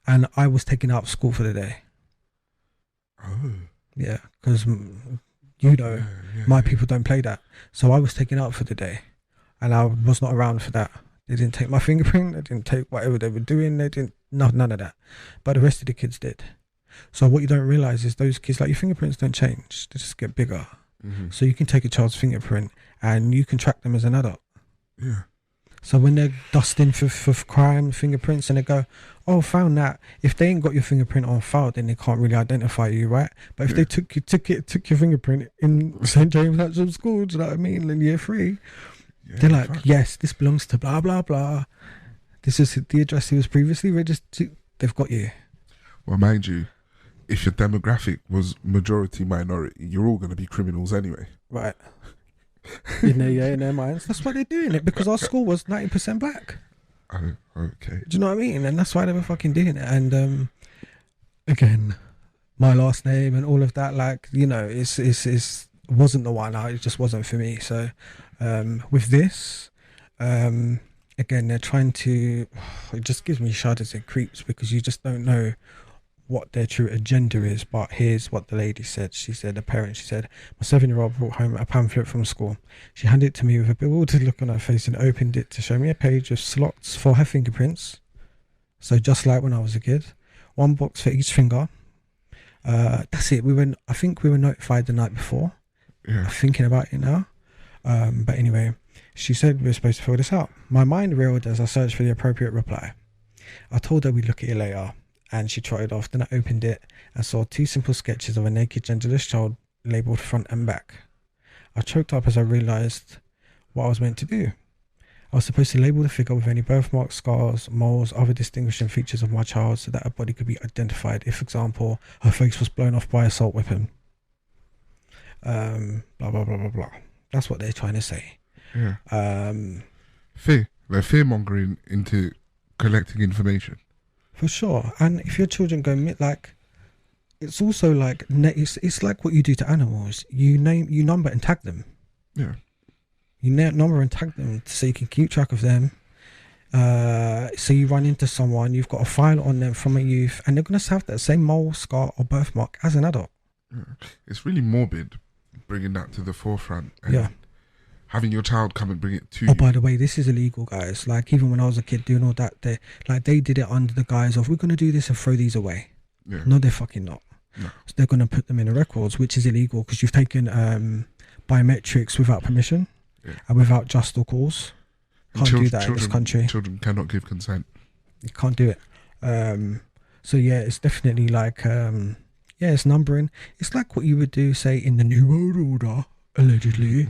And I was taken out of school for the day. Oh. Yeah, because my people don't play that. So I was taken out for the day, and I was not around for that. They didn't take my fingerprint. They didn't take whatever they were doing. They didn't, none of that. But the rest of the kids did. So what you don't realize is those kids, like, your fingerprints don't change. They just get bigger. Mm-hmm. So you can take a child's fingerprint and you can track them as an adult. Yeah. So when they're dusting for crime fingerprints and they go, oh, found that. If they ain't got your fingerprint on file, then they can't really identify you, right? But if they took your fingerprint in St. James Actual School, do you know what I mean? In year 3, they're like, yes, this belongs to blah, blah, blah. This is the address he was previously registered to. They've got you. Well, mind you, if your demographic was majority minority, you're all going to be criminals anyway. Right. in their minds. That's why they're doing it, because our school was 90% black. Oh, okay. Do you know what I mean? And that's why they were fucking doing it. And again, my last name and all of that, like, you know, it's wasn't the one. It just wasn't for me. So with this, again, they're trying to, it just gives me shudders and creeps, because you just don't know what their true agenda is. But here's what the lady said. She said, my 7-year-old brought home a pamphlet from school. She handed it to me with a bewildered look on her face and opened it to show me a page of slots for her fingerprints. So just like when I was a kid, 1 box for each finger. That's it. I think we were notified the night before. Yeah. I'm thinking about it now. But anyway, she said we were supposed to fill this out. My mind reeled as I searched for the appropriate reply. I told her we'd look at it later, and she trotted off. Then I opened it and saw 2 simple sketches of a naked, genderless child labelled front and back. I choked up as I realised what I was meant to do. I was supposed to label the figure with any birthmarks, scars, moles, other distinguishing features of my child, so that her body could be identified if, for example, her face was blown off by an assault weapon. Blah, blah, blah, blah, blah. That's what they're trying to say. Yeah. Fear. They're fear-mongering into collecting information. For sure. And if your children go like, it's also like, it's like what you do to animals. You number and tag them. Yeah. You number and tag them so you can keep track of them. So you run into someone, you've got a file on them from a youth, and they're going to have that same mole, scar or birthmark as an adult. Yeah. It's really morbid bringing that to the forefront. And having your child come and bring it to you. Oh, by the way, this is illegal, guys. Like, even when I was a kid doing all that, they did it under the guise of, we're going to do this and throw these away. Yeah. No, they're fucking not. No. So they're going to put them in the records, which is illegal, because you've taken biometrics without permission and without just or cause. Can't do that in this country. Children cannot give consent. You can't do it. So yeah, it's definitely like, it's numbering. It's like what you would do, say, in the New World Order, allegedly.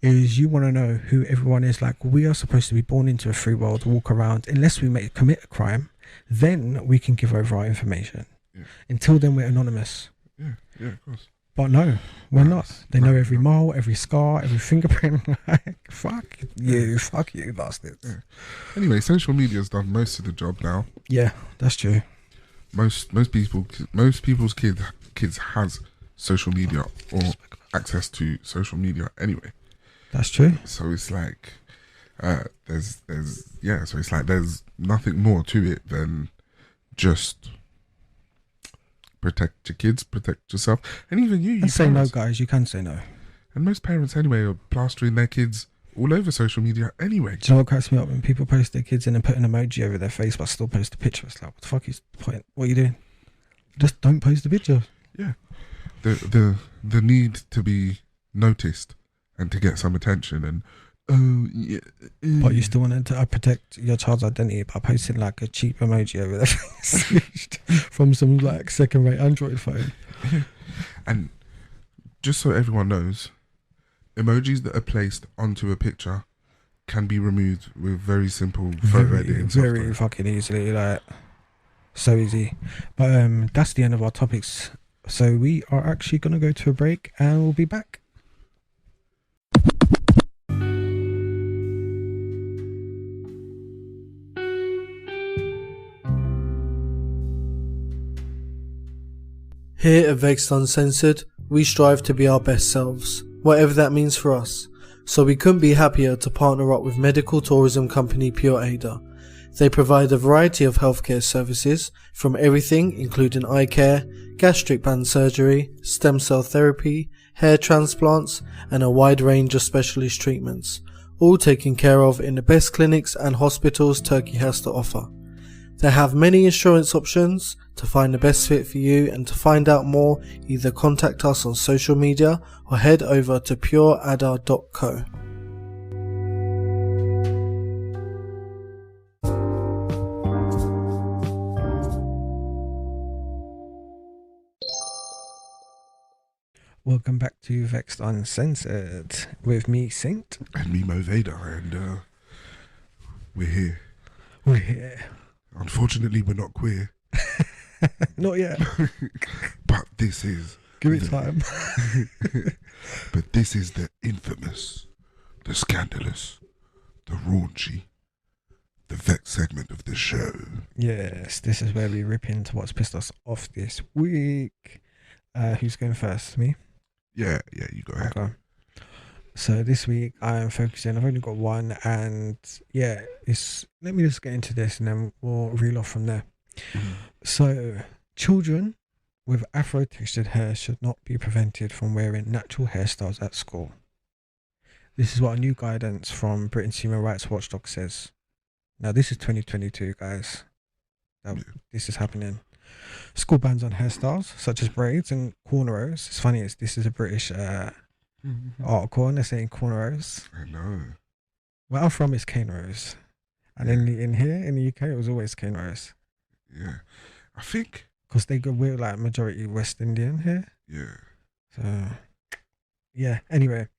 Is you want to know who everyone is. Like, we are supposed to be born into a free world, walk around, unless we commit a crime, then we can give over our information. Yeah. Until then, we're anonymous. Yeah, of course. But no, we're not. They know every mole, every scar, every fingerprint. Fuck you, bastards. Yeah. Anyway, social media's done most of the job now. Yeah, that's true. Most people's kids has social media or access to social media anyway. That's true. So it's like, there's nothing more to it than just protect your kids, protect yourself, and even you. And say no, guys. You can say no. And most parents anyway are plastering their kids all over social media anyway. Do you know what cracks me up? When people post their kids and then put an emoji over their face but still post a picture. It's like, what the fuck is the point? What are you doing? Just don't post the picture. Yeah. The need to be noticed and to get some attention, and but you still want to protect your child's identity by posting like a cheap emoji over their face from some like second-rate Android phone. And just so everyone knows, emojis that are placed onto a picture can be removed with very simple photo editing software. Very fucking easily, like so easy. But that's the end of our topics. So we are actually gonna go to a break and we'll be back. Here at Vexxed Uncensored, we strive to be our best selves, whatever that means for us. So we couldn't be happier to partner up with medical tourism company Pure Ada. They provide a variety of healthcare services, from everything including eye care, gastric band surgery, stem cell therapy, hair transplants, and a wide range of specialist treatments, all taken care of in the best clinics and hospitals Turkey has to offer. They have many insurance options to find the best fit for you, and to find out more, either contact us on social media or head over to pureada.co. Welcome back to Vexed Uncensored with me, Saint. And me, Mo Vader, and we're here. We're here. Unfortunately, we're not queer. Not yet. But this is... Give it time. But this is the infamous, the scandalous, the raunchy, the Vex segment of the show. Yes, this is where we rip into what's pissed us off this week. Who's going first? Me? Yeah, you go ahead. Okay. So this week I am focusing, I've only got one, and yeah, let me just get into this and then we'll reel off from there. So, children with afro-textured hair should not be prevented from wearing natural hairstyles at school. This is what a new guidance from Britain's Human Rights Watchdog says. Now, this is 2022, guys. This is happening. School bans on hairstyles, such as braids and cornrows. It's funny, this is a British article, and they're saying cornrows. I know. Where I'm from is cane rows. And in here, in the UK, it was always cane rows. Yeah. I think... Because we're like majority West Indian here. Yeah. So, yeah. Anyway,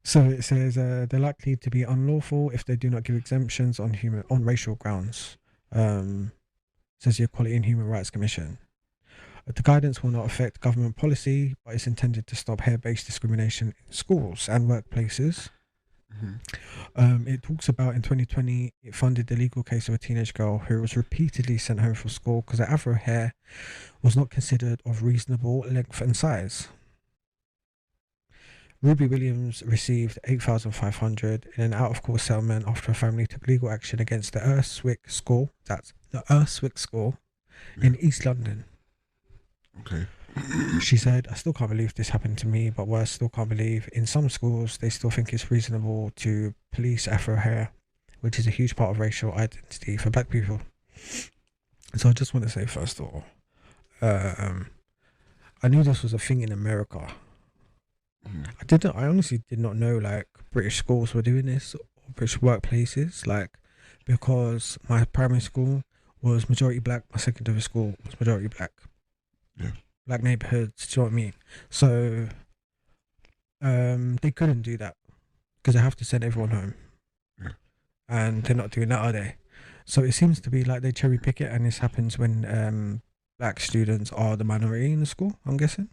so it says they're likely to be unlawful if they do not give exemptions on racial grounds. Says the Equality and Human Rights Commission. The guidance will not affect government policy, but it's intended to stop hair-based discrimination in schools and workplaces. It talks about in 2020 it funded the legal case of a teenage girl who was repeatedly sent home from school because her afro hair was not considered of reasonable length and size. Ruby Williams received $8,500 in an out-of-court settlement after her family took legal action against the Urswick School. That's the Urswick School in East London. Okay. She said, I still can't believe this happened to me, but worse, still can't believe in some schools they still think it's reasonable to police afro hair, which is a huge part of racial identity for black people. So I just want to say, first of all, I knew this was a thing in America. I honestly did not know like British schools were doing this, or British workplaces, like, because my primary school was majority black, my secondary school was majority black. Yeah. Black neighborhoods, do you know what I mean? So they couldn't do that because they have to send everyone home. Yeah. And they're not doing that, are they? So it seems to be like they cherry pick it, and this happens when black students are the minority in the school, I'm guessing.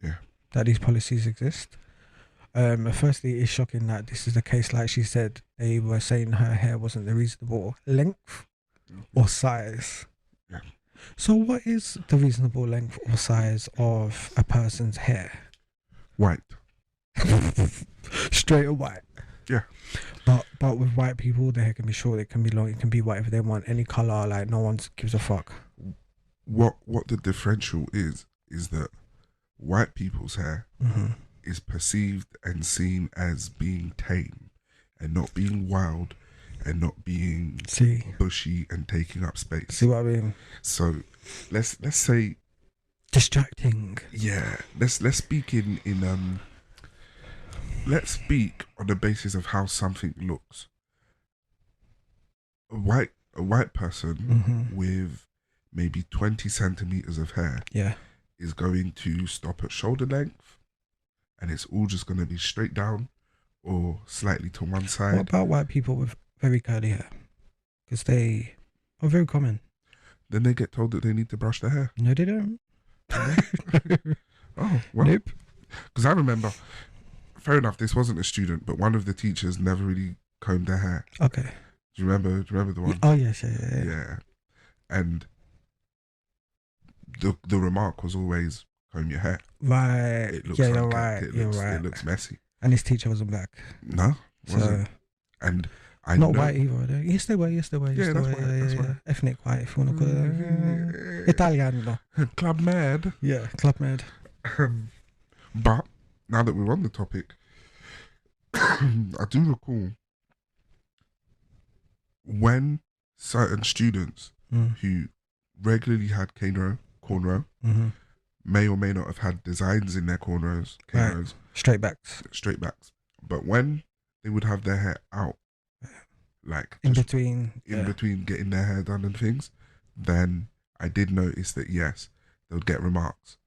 Yeah. That these policies exist. Firstly, it's shocking that this is the case. Like she said, they were saying her hair wasn't the reasonable length or size. Yeah. So what is the reasonable length or size of a person's hair? White. Straight or white. Yeah. But with white people, their hair can be short, it can be long, it can be whatever they want, any colour, like no one gives a fuck. What the differential is that white people's hair is perceived and seen as being tame and not being wild and not being bushy and taking up space. See what I mean? So let's say distracting. Yeah. Let's speak let's speak on the basis of how something looks. A white person with maybe 20 centimeters of hair is going to stop at shoulder length, and it's all just going to be straight down or slightly to one What side. about white people with very curly hair? Because they are very common. Then they get told that they need to brush their hair. No, they don't. Oh, well. Nope. Because I remember, fair enough, this wasn't a student, but one of the teachers never really combed their hair. Okay. Do you remember the one? Oh, yes, yeah. Yeah. And the remark was always, comb your hair. Right. It looks Yeah, you're unkempt. right. It You're looks, right. It looks messy. And his teacher wasn't black. No, wasn't. So, And I not know, white either. Are they? Yes, they were. Yeah, that's white, that's white. Ethnic white, if you want to call it. Italiano. Club mad. Yeah, club mad. But now that we're on the topic, I do recall when certain students who regularly had cornrow, Mm-hmm. may or may not have had designs in their cornrows, Right. Straight backs. straight backs. But when they would have their hair out, like In just between. in between getting their hair done and things, then I did notice that yes, they would get remarks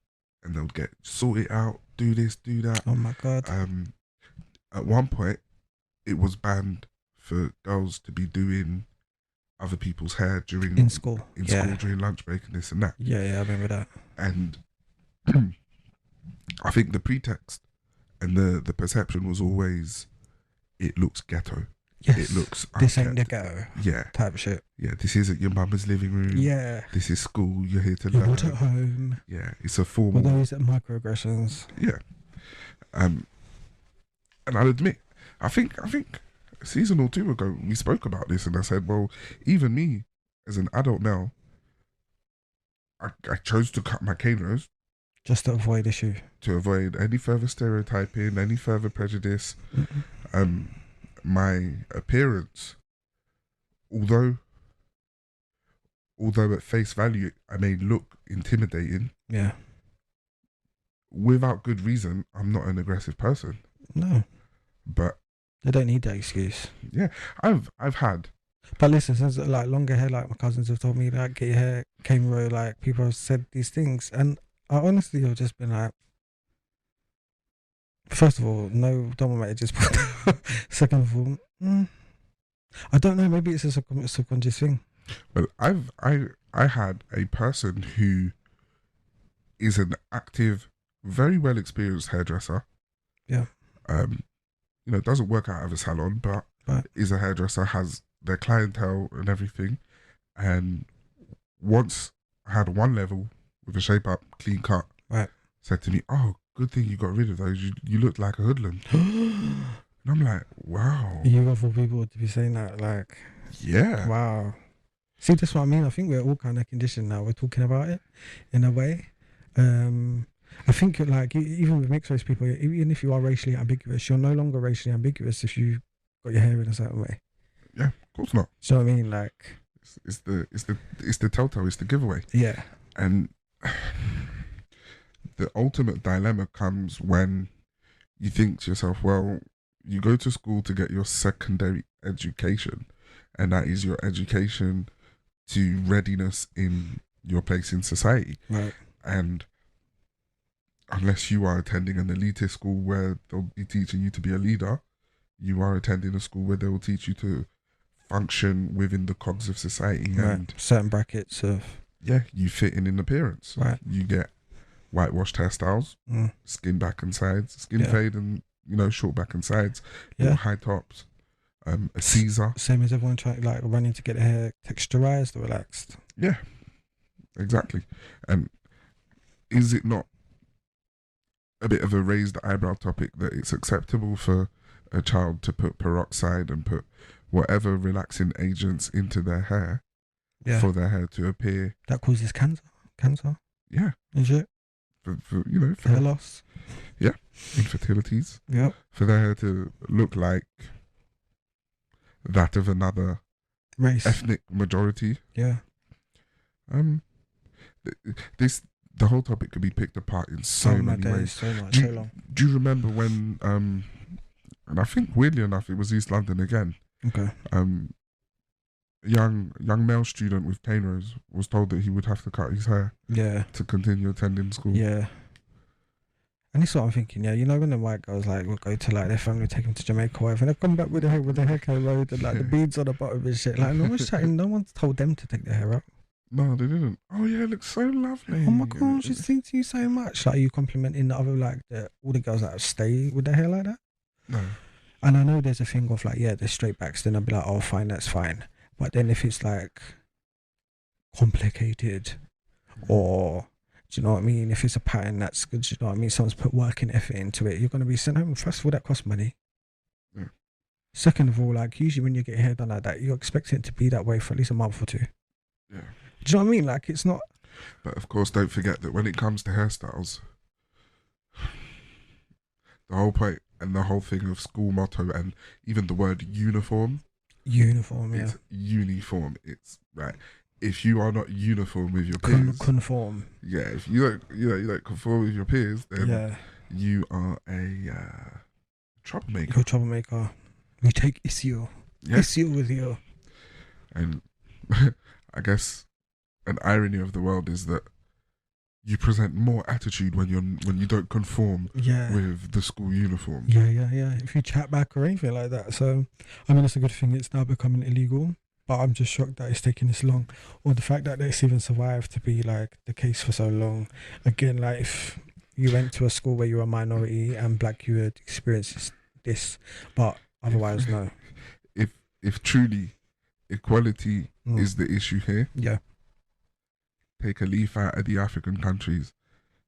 and they would get sort it out, do this, do that. Oh my God. At one point, it was banned for girls to be doing other people's hair during In school. school during lunch break and this and that. Yeah, I remember that. And I think the pretext and the perception was always, it looks ghetto. Yes. It looks This ain't the unkept. ghetto Yeah, type shit. yeah. This isn't your mama's living room. Yeah. This is school. You're here to You're learn. not at home. Yeah, it's a With formal. those microaggressions. Yeah. And I'll admit, I think a season or two ago we spoke about this, and I said, well, even me as an adult now, I chose to cut my cornrows Just to avoid issue. to avoid any further stereotyping, any further prejudice. Mm-mm. My appearance, although at face value I may look intimidating, Yeah. without good reason, I'm not an aggressive person. No. But They don't need that excuse. yeah, I've had. But listen, since like longer hair, like my cousins have told me, like get your hair cornrow, like people have said these things, and I honestly have just been like, first of all, no, don't want my edges pulled out. Second of all, I don't know. Maybe it's a subconscious thing. Well, I had a person who is an active, very well experienced hairdresser. Yeah. Doesn't work out of a salon, but Right. is a hairdresser, has their clientele and everything. And once I had one level with a shape up, clean cut, Right. said to me, "Oh, good thing you got rid of those. You look like a hoodlum." And I'm like, wow. You got for people to be saying that, like, Yeah. wow. See, that's what I mean. I think we're all kind of conditioned now. We're talking about it in a way. I think like even with mixed race people, even if you are racially ambiguous, you're no longer racially ambiguous if you got your hair in a certain way. Yeah, of course not. Do you know what I mean? Like, It's the telltale, it's the giveaway. yeah, And the ultimate dilemma comes when you think to yourself, well, you go to school to get your secondary education, and that is your education to readiness in your place in society. right. And unless you are attending an elitist school where they'll be teaching you to be a leader, you are attending a school where they will teach you to function within the cogs of society. Right. And Certain brackets of yeah, you fit in appearance. right. You get whitewashed hairstyles, skin back and sides, skin Yeah. fade and, short back and sides, Yeah. little high tops, a Caesar. Same as everyone trying like running to get their hair texturized or relaxed. Yeah, exactly. And is it not a bit of a raised eyebrow topic that it's acceptable for a child to put peroxide and put whatever relaxing agents into their hair Yeah, for their hair to appear? that causes cancer. Yeah, Is it for hair loss? infertilities, Yep. for their hair to look like that of another Race. ethnic majority. Yeah. The whole topic could be picked apart in so Oh my many days, ways. so much, Do so you- long. Do you remember when and I think weirdly enough it was East London again, Okay. young male student with cornrows was told that he would have to cut his hair Yeah. to continue attending school. Yeah. And this is what I'm thinking, yeah, you know, when the white girls like will go to like their family, take them to Jamaica or whatever, and they come back with their hair road and like the beads on the bottom and shit. Like no one's chatting, no one's told them to take their hair out. No, they didn't. Oh yeah, it looks so lovely. Oh my gosh, she thinks you so much. Like, are you complimenting the other like all the girls that stay with their hair like that? No. And I know there's a thing of like, yeah, they're straight backs, then I'll be like, oh fine, that's fine. But then if it's like complicated or do you know what I mean? If it's a pattern that's good, do you know what I mean? Someone's put work and effort into it, you're going to be sent home. First of all, that costs money. Yeah. Second of all, like usually when you get your hair done like that, you're expecting it to be that way for at least a month or two. Yeah. Do you know what I mean? Like it's not. But of course, don't forget that when it comes to hairstyles, the whole point and the whole thing of school motto and even the word uniform. Uniform, yeah. It's uniform. It's right. If you are not uniform with your peers, conform. Yeah, if you don't conform with your peers, then you are a troublemaker. You're a troublemaker. We take issue. Yeah. Issue with you. And I guess an irony of the world is that you present more attitude when you don't conform with the school uniform. Yeah. If you chat back or anything like that. So I mean, it's a good thing it's now becoming illegal. But I'm just shocked that it's taking this long, or the fact that it's even survived to be like the case for so long. Again, like if you went to a school where you were a minority and black, you would experience this, but otherwise, no. If truly equality is the issue here, take a leaf out of the African countries,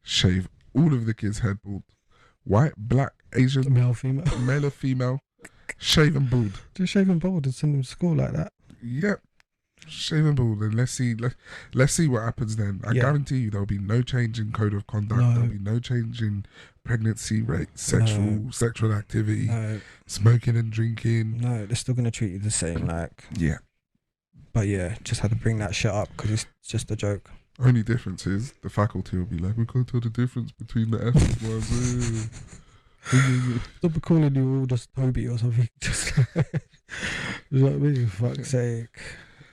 shave all of the kids' head bald, white, black, Asian, male or female, shave them bald. Just shave them bald and send them to school like that. Yep, shave and bald, and let's see what happens then. I guarantee you there'll be no change in code of conduct. No. There'll be no change in pregnancy rate, sexual activity, smoking and drinking. No, they're still gonna treat you the same. Like but just had to bring that shit up because it's just a joke. Only difference is the faculty will be like, we can't tell the difference between the ethnic ones. Stop be calling you all just Toby or something. Just you know what I mean? For fuck's sake,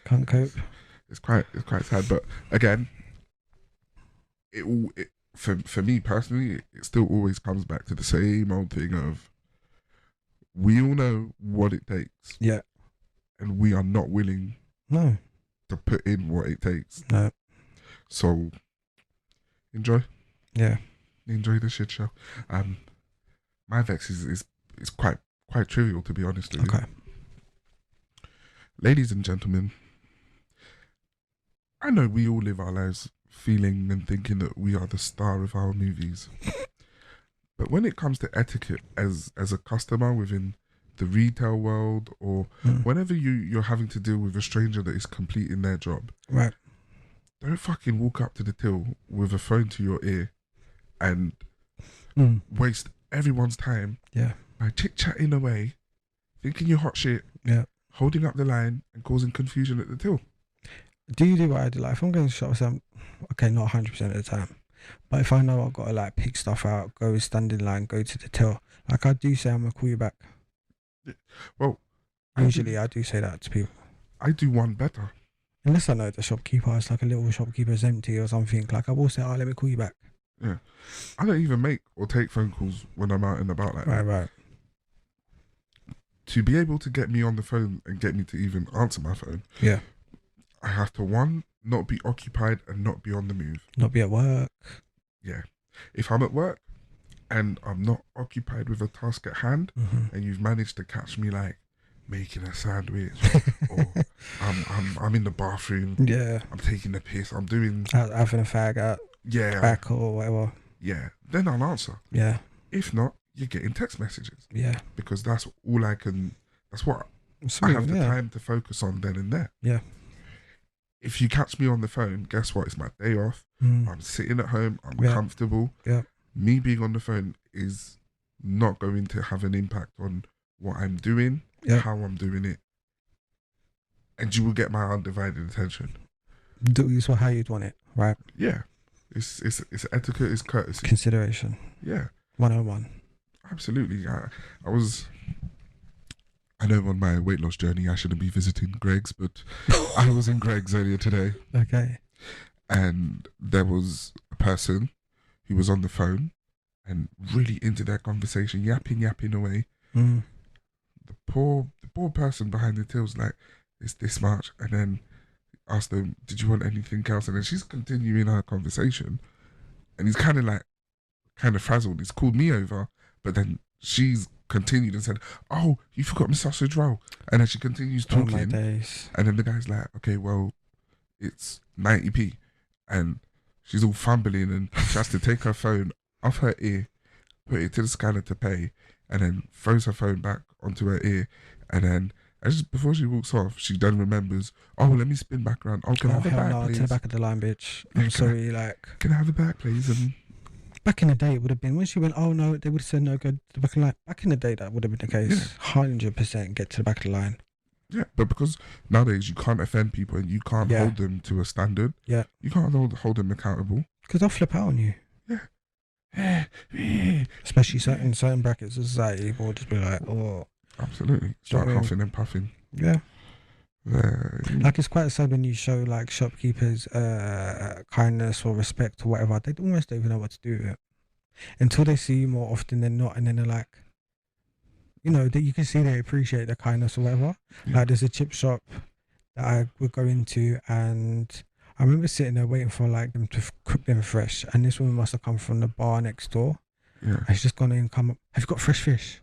can't cope. It's quite sad, but again, for me personally, it still always comes back to the same old thing of we all know what it takes. Yeah, and we are not willing. No. To put in what it takes. No. So enjoy. Yeah. Enjoy the shit show. My vex is quite trivial, to be honest with you. Okay. Ladies and gentlemen, I know we all live our lives feeling and thinking that we are the star of our movies. But when it comes to etiquette as a customer within the retail world or whenever you're having to deal with a stranger that is completing their job, right? Don't fucking walk up to the till with a phone to your ear and waste everyone's time by chit-chatting away, thinking you're hot shit, holding up the line and causing confusion at the till. Do you do what I do? Like, if I'm going to shop, okay, not 100% of the time, but if I know I've got to like pick stuff out, go stand in line, go to the till, like I do say I'm going to call you back. Well, usually I do say that to people. I do one better. Unless I know the shopkeeper is like a little shopkeeper's empty or something, like I will say, let me call you back. Yeah. I don't even make or take phone calls when I'm out and about like that. Right. To be able to get me on the phone and get me to even answer my phone, I have to, one, not be occupied and not be on the move. Not be at work. Yeah. If I'm at work and I'm not occupied with a task at hand and you've managed to catch me like making a sandwich or I'm in the bathroom, I'm taking the piss, I'm doing having a fag out back or whatever, then I'll answer. If not, you're getting text messages, because that's all I can, that's what I have the time to focus on then and there. If you catch me on the phone, guess what, it's my day off, I'm sitting at home, I'm comfortable. Me being on the phone is not going to have an impact on what I'm doing, how I'm doing it, and you will get my undivided attention. So how you'd want it, right? Yeah, it's etiquette, it's courtesy, consideration. 101. Absolutely. I know on my weight loss journey I shouldn't be visiting Greg's, but I was in Greg's earlier today. Okay. And there was a person who was on the phone and really into their conversation, yapping away. Mm. The poor person behind the till's like, it's this much, and then asked them, did you want anything else? And then she's continuing her conversation, and he's kind of frazzled. He's called me over, but then she's continued and said, oh, you forgot my sausage roll. And then she continues talking. Oh my days. And then the guy's like, okay, well, it's 90p. And she's all fumbling, and she has to take her phone off her ear, put it to the scanner to pay, and then throws her phone back onto her ear. And then just before she walks off, she then remembers, oh, let me spin back around. Oh, can I have a hell bag, no, please? to the back of the line, bitch. I'm sorry, Can I have a bag, please? And back in the day, it would have been, when she went, oh no, they would have said no, go to the back of the line. Back in the day, that would have been the case. 100% get to the back of the line. yeah, but because nowadays you can't offend people and you can't hold them to a standard. Yeah. You can't hold them accountable. Because they'll flip out on you. Especially certain brackets of society will just be like, oh. Absolutely. Start huffing and puffing. Yeah. Like, it's quite sad when you show like shopkeepers kindness or respect or whatever. They almost don't even know what to do with it until they see you more often than not, and then they're like, you know, that you can see they appreciate the kindness or whatever. Yeah. Like, there's a chip shop that I would go into, and I remember sitting there waiting for like them to cook them fresh, and this woman must have come from the bar next door. Yeah. And she's just gone in and come up, have you got fresh fish?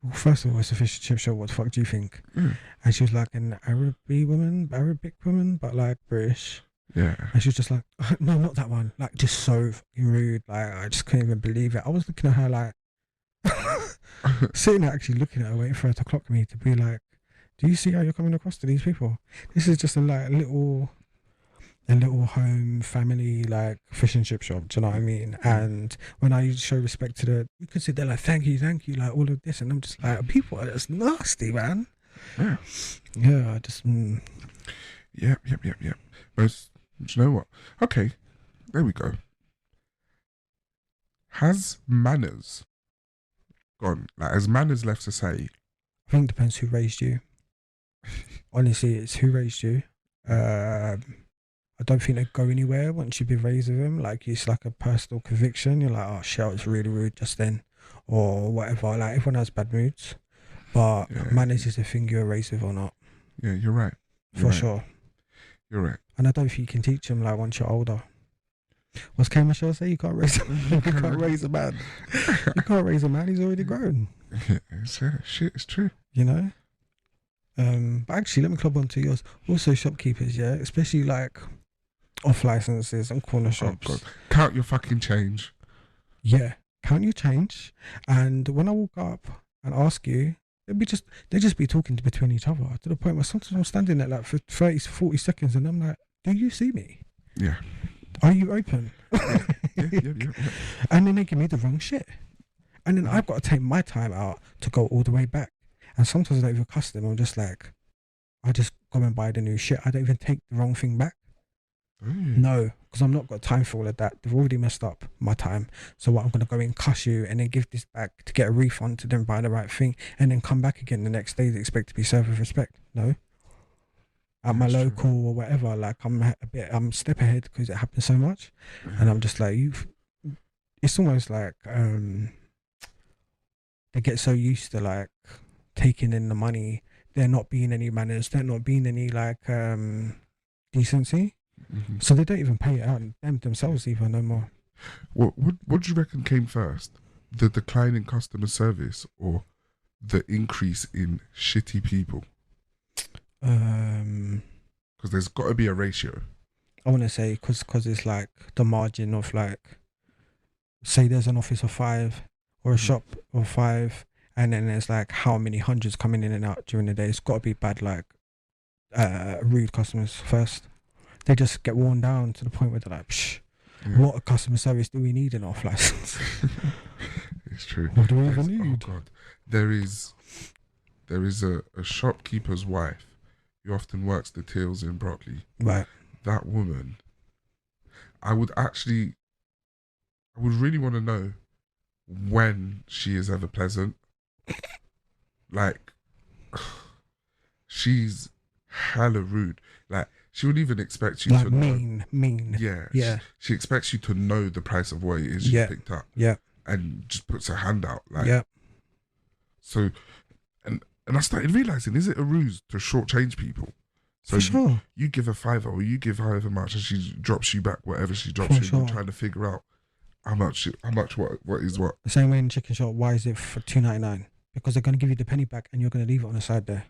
Well, first of all, it's a fish and chip shop. What the fuck do you think? And she was like an Arabic woman, but like British. Yeah. And she was just like, no, not that one. Like, just so fucking rude. Like, I just couldn't even believe it. I was looking at her like, sitting there actually looking at her, waiting for her to clock me to be like, do you see how you're coming across to these people? This is just a little home family, like, fish and chip shop. Do you know what I mean? And when I show respect to you can sit there like, thank you, like all of this, and I'm just like, people are just nasty, man. Yeah, I just Yep. But do you know what? Okay, there we go. Has manners gone? Like, has manners left society? I think it depends who raised you. Honestly, it's who raised you. I don't think they go anywhere once you've been raised with them. Like, it's like a personal conviction. You're like, oh shit, I was really rude just then, or whatever. Like, everyone has bad moods, but manners is a thing you're raised with or not. Yeah, you're right. For sure. You're right. And I don't think you can teach them like once you're older. What's K Michelle say? You can't raise a man. You can't raise a man. You can't raise a man. He's already grown. Shit, it's true. You know. But actually, let me club onto yours. Also, shopkeepers, yeah, especially like off licenses and corner shops. Oh God. Count your fucking change. Yeah, count your change. And when I walk up and ask you, they just be talking between each other to the point where sometimes I'm standing there like for 30 to 40 seconds, and I'm like, do you see me? Yeah. Are you open? Yeah. And then they give me the wrong shit. And then I've got to take my time out to go all the way back. And sometimes I don't even cuss them. I'm just like, I just go and buy the new shit. I don't even take the wrong thing back. No, because I'm not got time for all of that. They've already messed up my time. So what, I'm going to go and cuss you and then give this back to get a refund to then buy the right thing and then come back again the next day to expect to be served with respect. No. At my local or whatever, like, I'm step ahead because it happens so much. And I'm just like, it's almost like they get so used to like taking in the money, there not being any manners, there not being any like decency. So they don't even pay it out themselves even no more. What do you reckon came first? The decline in customer service or the increase in shitty people? Because there's got to be a ratio. I want to say because it's like the margin of like, say there's an office of 5 or a shop of 5, and then there's like how many hundreds coming in and out during the day. It's got to be bad, like rude customers first. They just get worn down to the point where they're like, psh, what customer service do we need in off license? It's true. What do we even need? Oh God, there is a shopkeeper's wife who often works the tills in Brockley. Right. That woman, I would really want to know when she is ever pleasant. Like, she's hella rude. Like, she would even expect you like to mean. Yeah. She expects you to know the price of what it is you picked up. Yeah. and just puts her hand out. Like, Yeah. So, and I started realizing, is it a ruse to shortchange people? So For sure. you give her £5 or you give however much, and she drops you back whatever she drops For you. sure. You're trying to figure out how much, what is what. The same way in the chicken shop, why is it for $2.99? Because they're going to give you the penny back and you're going to leave it on the side there.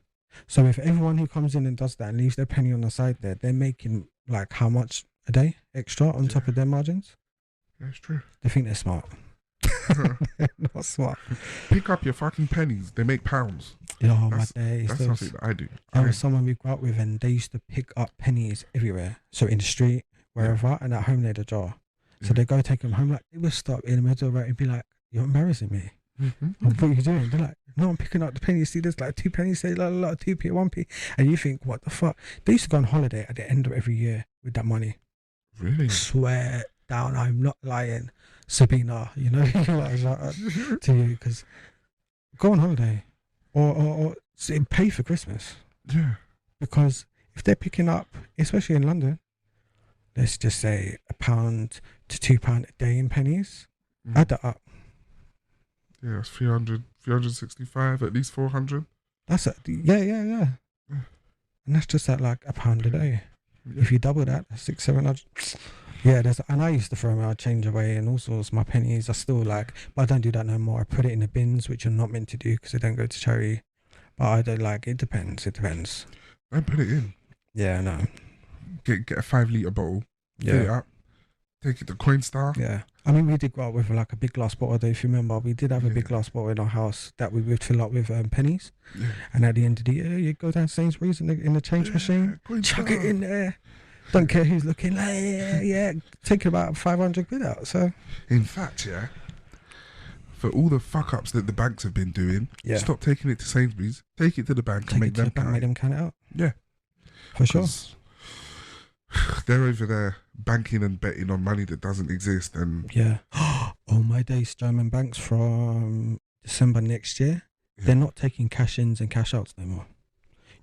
So if everyone who comes in and does that and leaves their penny on the side there, they're making like how much a day extra on top of their margins? That's true. They think they're smart. They're not smart. Pick up your fucking pennies. They make pounds. Oh, my That's days. That's something that I do. There was someone we grew up with and they used to pick up pennies everywhere. So in the street, wherever, and at home they had a jar. So they go take them home, like they would stop in the middle of the road and be like, "You're embarrassing me." What are you doing? They're like, "No, I'm picking up the pennies. See, there's like 2 pennies, say la la la, 2p, 1p," and you think, "What the fuck?" They used to go on holiday at the end of every year with that money. Really? Swear down, I'm not lying, Sabina. You know, to you because go on holiday or pay for Christmas. Yeah. Because if they're picking up, especially in London, let's just say £1 to £2 a day in pennies. Add that up. Yeah, that's 300, 365, at least 400. That's it. Yeah. And that's just at like £1 a day. Yeah. If you double that, that's 600, 700. Yeah, and I used to throw my change away and all sorts. My pennies, I still like, but I don't do that no more. I put it in the bins, which you're not meant to do because they don't go to charity. But I don't like. It depends. Don't put it in. Yeah, no. Get a 5 litre bottle. Fill it up. Take it to Coinstar. Yeah. I mean, we did go out with like a big glass bottle though, if you remember. We did have a big glass bottle in our house that we would fill up with pennies. Yeah. And at the end of the year, you go down Sainsbury's in the change machine, chuck it in there. Don't care who's looking. Yeah. Take about 500 quid out. So, in fact, for all the fuck ups that the banks have been doing, stop taking it to Sainsbury's. Take it to the bank and make them count it out. Yeah. For sure. They're over there banking and betting on money that doesn't exist. And oh my days, German banks from December next year, they're not taking cash ins and cash outs no more.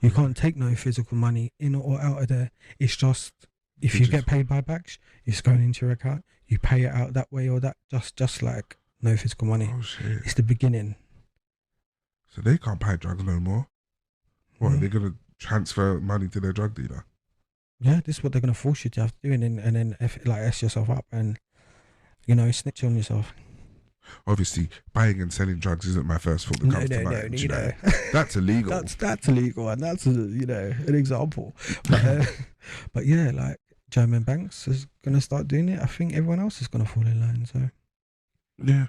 You can't take no physical money in or out of there. It's just if you get paid by backs, it's going into your account. You pay it out that way or that. Just like no physical money. Oh shit! It's the beginning. So they can't buy drugs no more. What are they gonna transfer money to their drug dealer? Yeah, this is what they're gonna force you to have to do, and then S yourself up and snitch on yourself. Obviously, buying and selling drugs isn't my first thought that comes to mind. You know. That's illegal. That's illegal, and that's an example. But yeah, like German banks is gonna start doing it. I think everyone else is gonna fall in line. So yeah.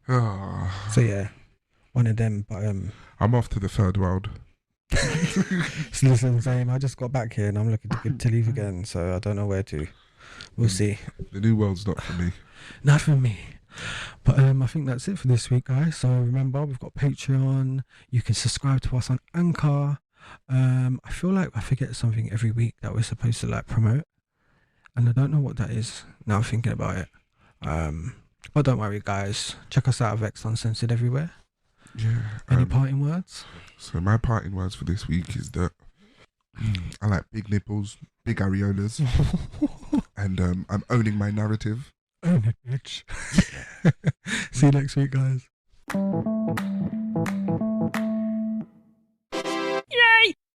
Oh. So yeah, one of them. But I'm off to the third world. Listen, same. I just got back here and I'm looking to leave again. So I don't know where to. We'll see. The new world's not for me. Not for me. But I think that's it for this week, guys. So remember, we've got Patreon. You can subscribe to us on Anchor. I feel like I forget something every week that we're supposed to like promote, and I don't know what that is now I'm thinking about it. But don't worry, guys. Check us out at Vexxed Uncensored everywhere. Yeah. Any parting words? So my parting words for this week is that I like big nipples, big areolas, and I'm owning my narrative. Own it, bitch. See you next week, guys.